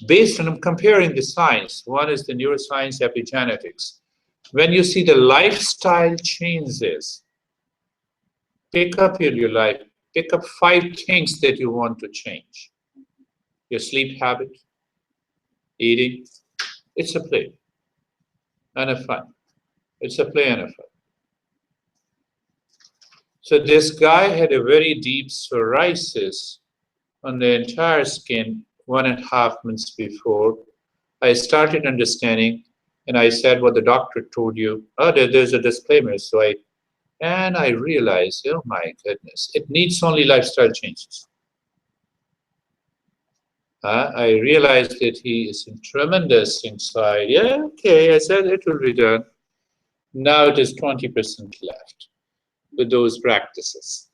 based on comparing the science, one is the neuroscience, epigenetics. When you see the lifestyle changes, pick up in your life, pick up 5 things that you want to change. Your sleep habit, eating, it's a play and a fun. It's a play and a fun. So this guy had a very deep psoriasis on the entire skin 1.5 months before. I started understanding, and I said what the doctor told you. Oh, there's a disclaimer. So I realized, oh my goodness, it needs only lifestyle changes. I realized that he is in tremendous inside. Yeah, okay, I said it will be done. Now it is 20% left with those practices.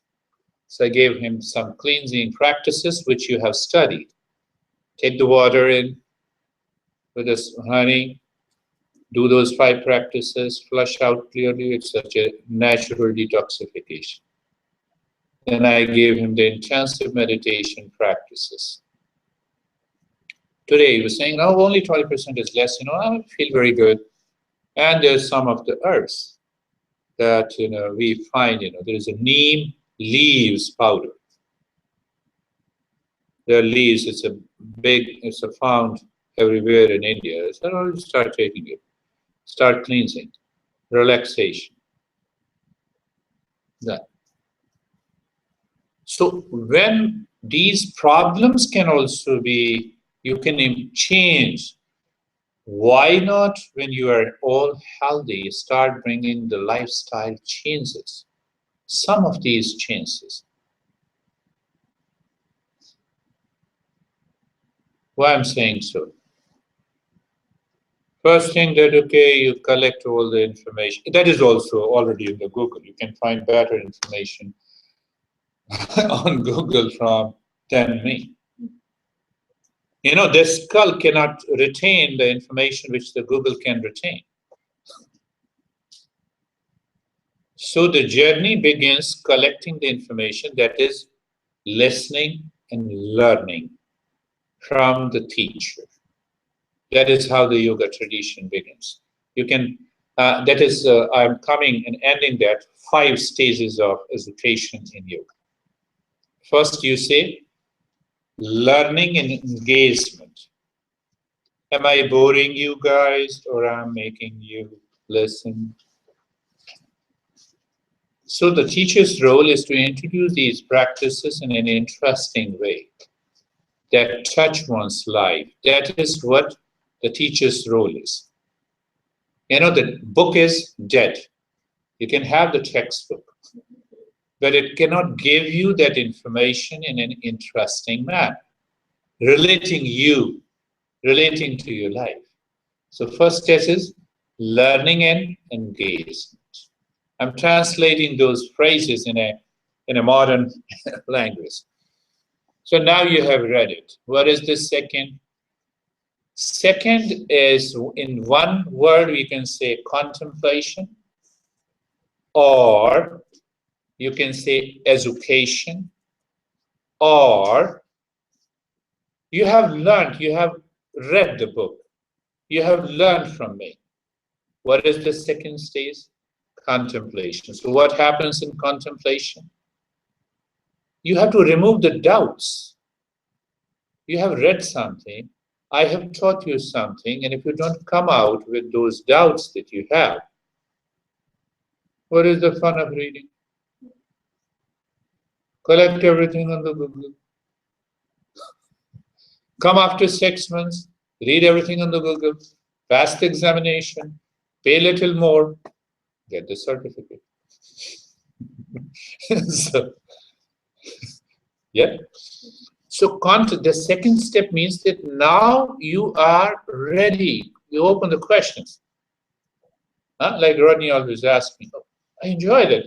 So I gave him some cleansing practices which you have studied. Take the water in with this honey, Do those 5 practices, flush out clearly. It's such a natural detoxification. Then I gave him the intensive meditation practices. Today he was saying, oh, only 20% is less, I feel very good. And there's some of the herbs that, we find, there is a neem leaves powder. There are leaves, it's found everywhere in India. So I'll start taking it. Start cleansing, relaxation. That. So when these problems can also be, you can change. Why not, when you are all healthy, start bringing the lifestyle changes? Some of these changes. Why I'm saying so? First thing that, okay, you collect all the information. That is also already in the Google. You can find better information on Google than me. The skull cannot retain the information which the Google can retain. So the journey begins collecting the information, that is listening and learning from the teacher. That is how the yoga tradition begins. You can, I'm coming and ending that 5 stages of education in yoga. First, you say learning and engagement. Am I boring you guys, or I'm making you listen? So the teacher's role is to introduce these practices in an interesting way that touch one's life. That is what the teacher's role is. The book is dead. You can have the textbook, but it cannot give you that information in an interesting manner, relating to your life. So first test is learning and engagement. I'm translating those phrases in a modern language. So now you have read it. What is the second? Second is, in one word, we can say contemplation, or you can say education, or you have learned, you have read the book, you have learned from me. What is the second stage? Contemplation. So what happens in contemplation? You have to remove the doubts. You have read something, I have taught you something, and if you don't come out with those doubts that you have, what is the fun of reading? Collect everything on the Google. Come after 6 months, read everything on the Google, pass the examination, pay a little more, get the certificate. So, yeah. So the second step means that now you are ready. You open the questions. Like Rodney always asks me, oh, I enjoy that.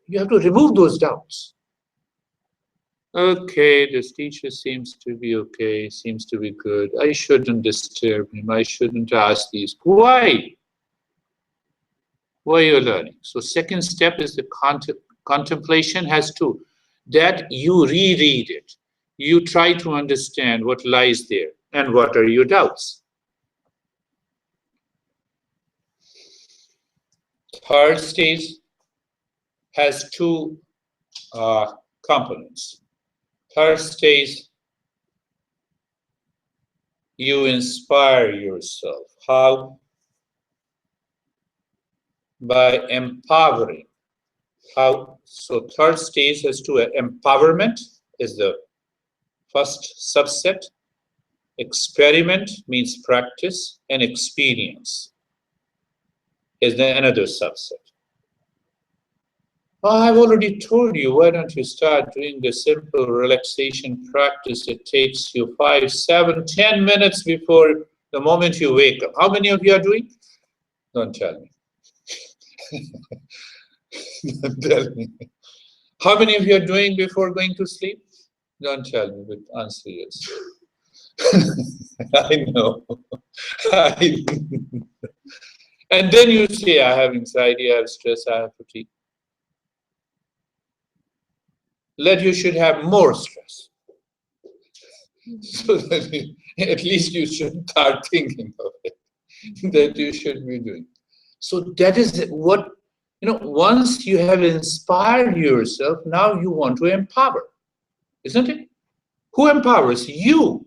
You have to remove those doubts. Okay, this teacher seems to be okay, seems to be good. I shouldn't disturb him. I shouldn't ask these. Why? Why are you learning? So second step is the contemplation has to, that you reread it. You try to understand what lies there and what are your doubts. Third stage has 2 components. Third stage, you inspire yourself. How? By empowering. How? So third stage has 2. Empowerment is the first subset. Experiment means practice, and experience is another subset. Oh, I've already told you, why don't you start doing the simple relaxation practice? It takes you 5, 7, 10 minutes before the moment you wake up. How many of you are doing? Don't tell me. Don't tell me. How many of you are doing before going to sleep? Don't tell me, but answer yes. I know. And then you say, I have anxiety, I have stress, I have fatigue. That you should have more stress. So that at least you should start thinking of it, that you should be doing. So that is what, once you have inspired yourself, now you want to empower, isn't it? Who empowers? You.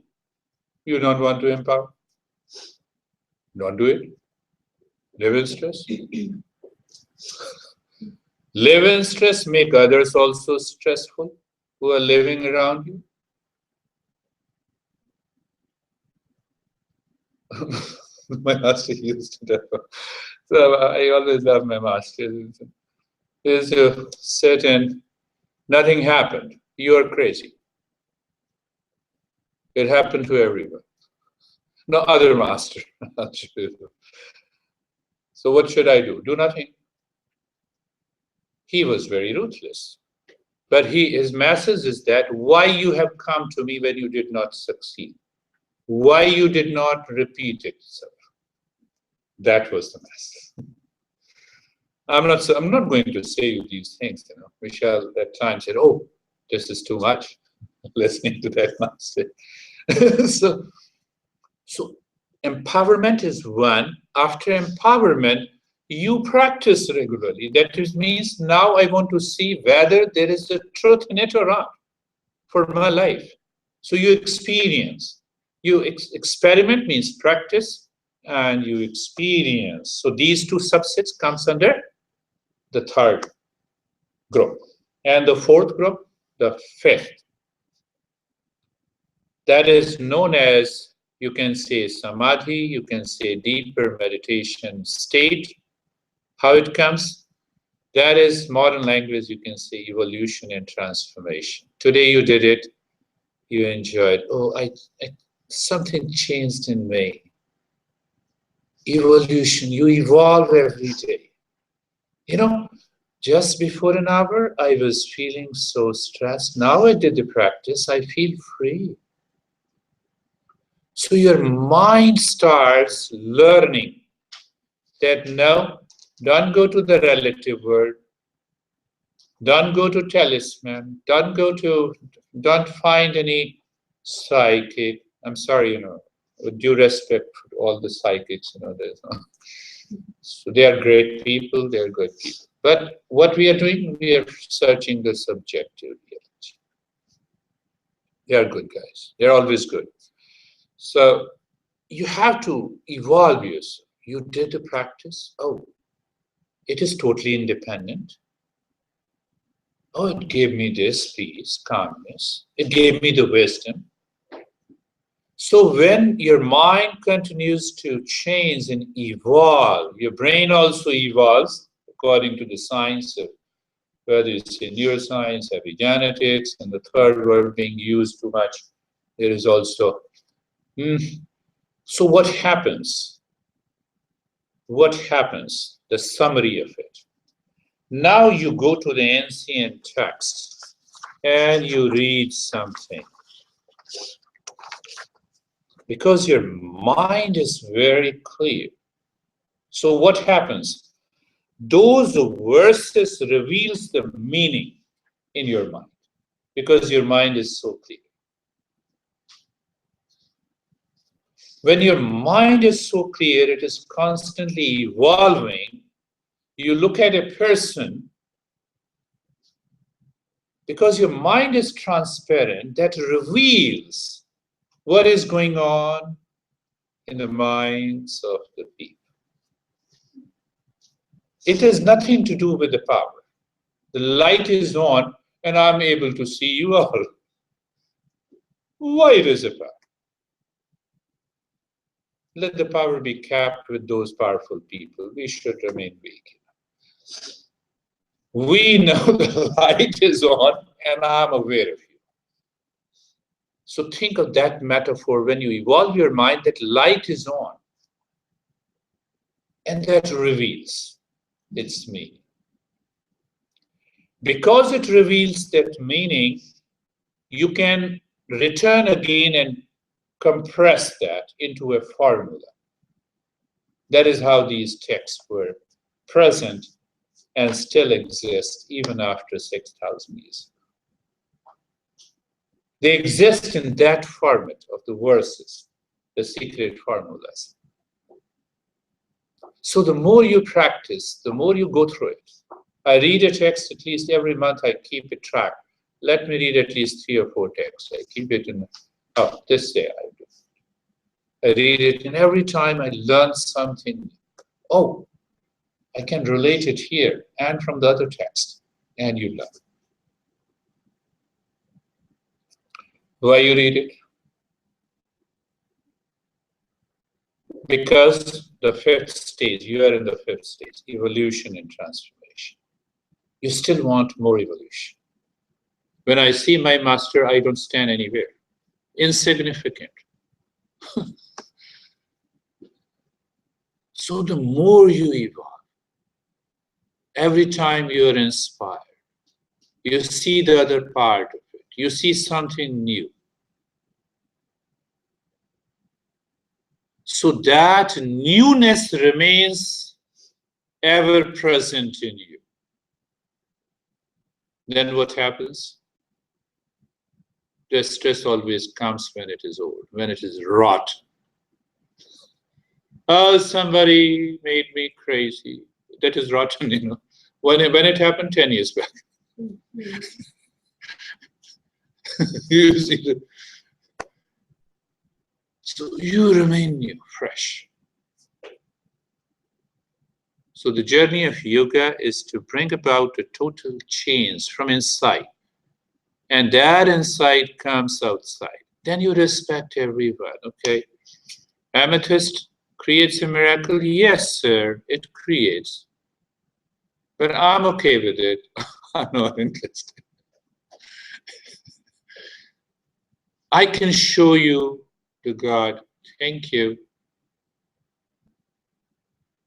You don't want to empower? Don't do it. Live in stress. Live in stress, make others also stressful who are living around you. My master used to tell. So I always love my master. Is to sit and nothing happened. You are crazy. It happened to everyone. No other master. So what should I do? Do nothing. He was very ruthless. But his message is that why you have come to me when you did not succeed. Why you did not repeat itself. That was the message. I'm not going to say you these things, Michelle at times said, oh, this is too much, listening to that master. So empowerment is one. After empowerment, you practice regularly. That means now I want to see whether there is a truth in it or not for my life. So you experience. You experiment means practice, and you experience. So these two subsets comes under the third group. And the fourth group, the fifth. That is known as, you can say Samadhi, you can say deeper meditation state. How it comes? That is modern language, you can say evolution and transformation. Today you did it, you enjoyed. Oh, something changed in me. Evolution, you evolve every day. Just before an hour, I was feeling so stressed. Now I did the practice, I feel free. So your mind starts learning that no, don't go to the relative world. Don't go to talisman. Don't find any psychic. I'm sorry, with due respect for all the psychics, So they are great people, they are good people. But what we are doing, we are searching the subjective reality. They are good guys. They're always good. So you have to evolve yourself. You did the practice. Oh, it is totally independent. Oh, it gave me this peace, calmness. It gave me the wisdom. So when your mind continues to change and evolve, your brain also evolves according to the science of, whether it's in neuroscience, epigenetics, and the third word being used too much. There is also. So what happens? What happens? The summary of it. Now you go to the ancient text and you read something. Because your mind is very clear. So what happens? Those verses reveals the meaning in your mind. Because your mind is so clear. When your mind is so clear, it is constantly evolving. You look at a person, because your mind is transparent, that reveals what is going on in the minds of the people. It has nothing to do with the power. The light is on and I'm able to see you all. Why it is a power? Let the power be kept with those powerful people. We should remain weak. We know the light is on and I'm aware of you. So think of that metaphor when you evolve your mind, that light is on. And that reveals its meaning. Because it reveals that meaning, you can return again and compress that into a formula. That is how these texts were present and still exist even after 6,000 years. They exist in that format of the verses, the secret formulas. So the more you practice, the more you go through it. I read a text at least every month, I keep it track. Let me read at least 3 or 4 texts. I keep it in, this day I do. I read it, and every time I learn something. Oh, I can relate it here and from the other text, and you learn. Why you read it? Because the 5th stage, you are in the 5th stage, evolution and transformation. You still want more evolution. When I see my master, I don't stand anywhere. Insignificant. So the more you evolve, every time you are inspired, you see the other part of it. You see something new. So that newness remains ever present in you. Then what happens? The stress always comes when it is old, when it is rot. Oh, somebody made me crazy. That is rotten, you know. When it happened 10 years back. You see, so you remain new, fresh. So the journey of yoga is to bring about a total change from inside. And that inside comes outside. Then you respect everyone, okay? Amethyst creates a miracle? Yes, sir, it creates. But I'm okay with it. I'm not interested. I can show you the God. Thank you.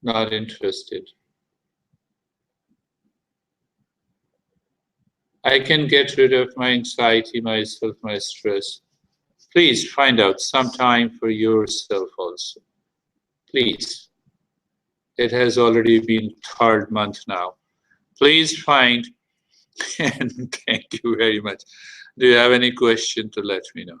Not interested. I can get rid of my anxiety, myself, my stress. Please find out some time for yourself also. Please. It has already been 3rd month now. Please find, and thank you very much. Do you have any question to let me know?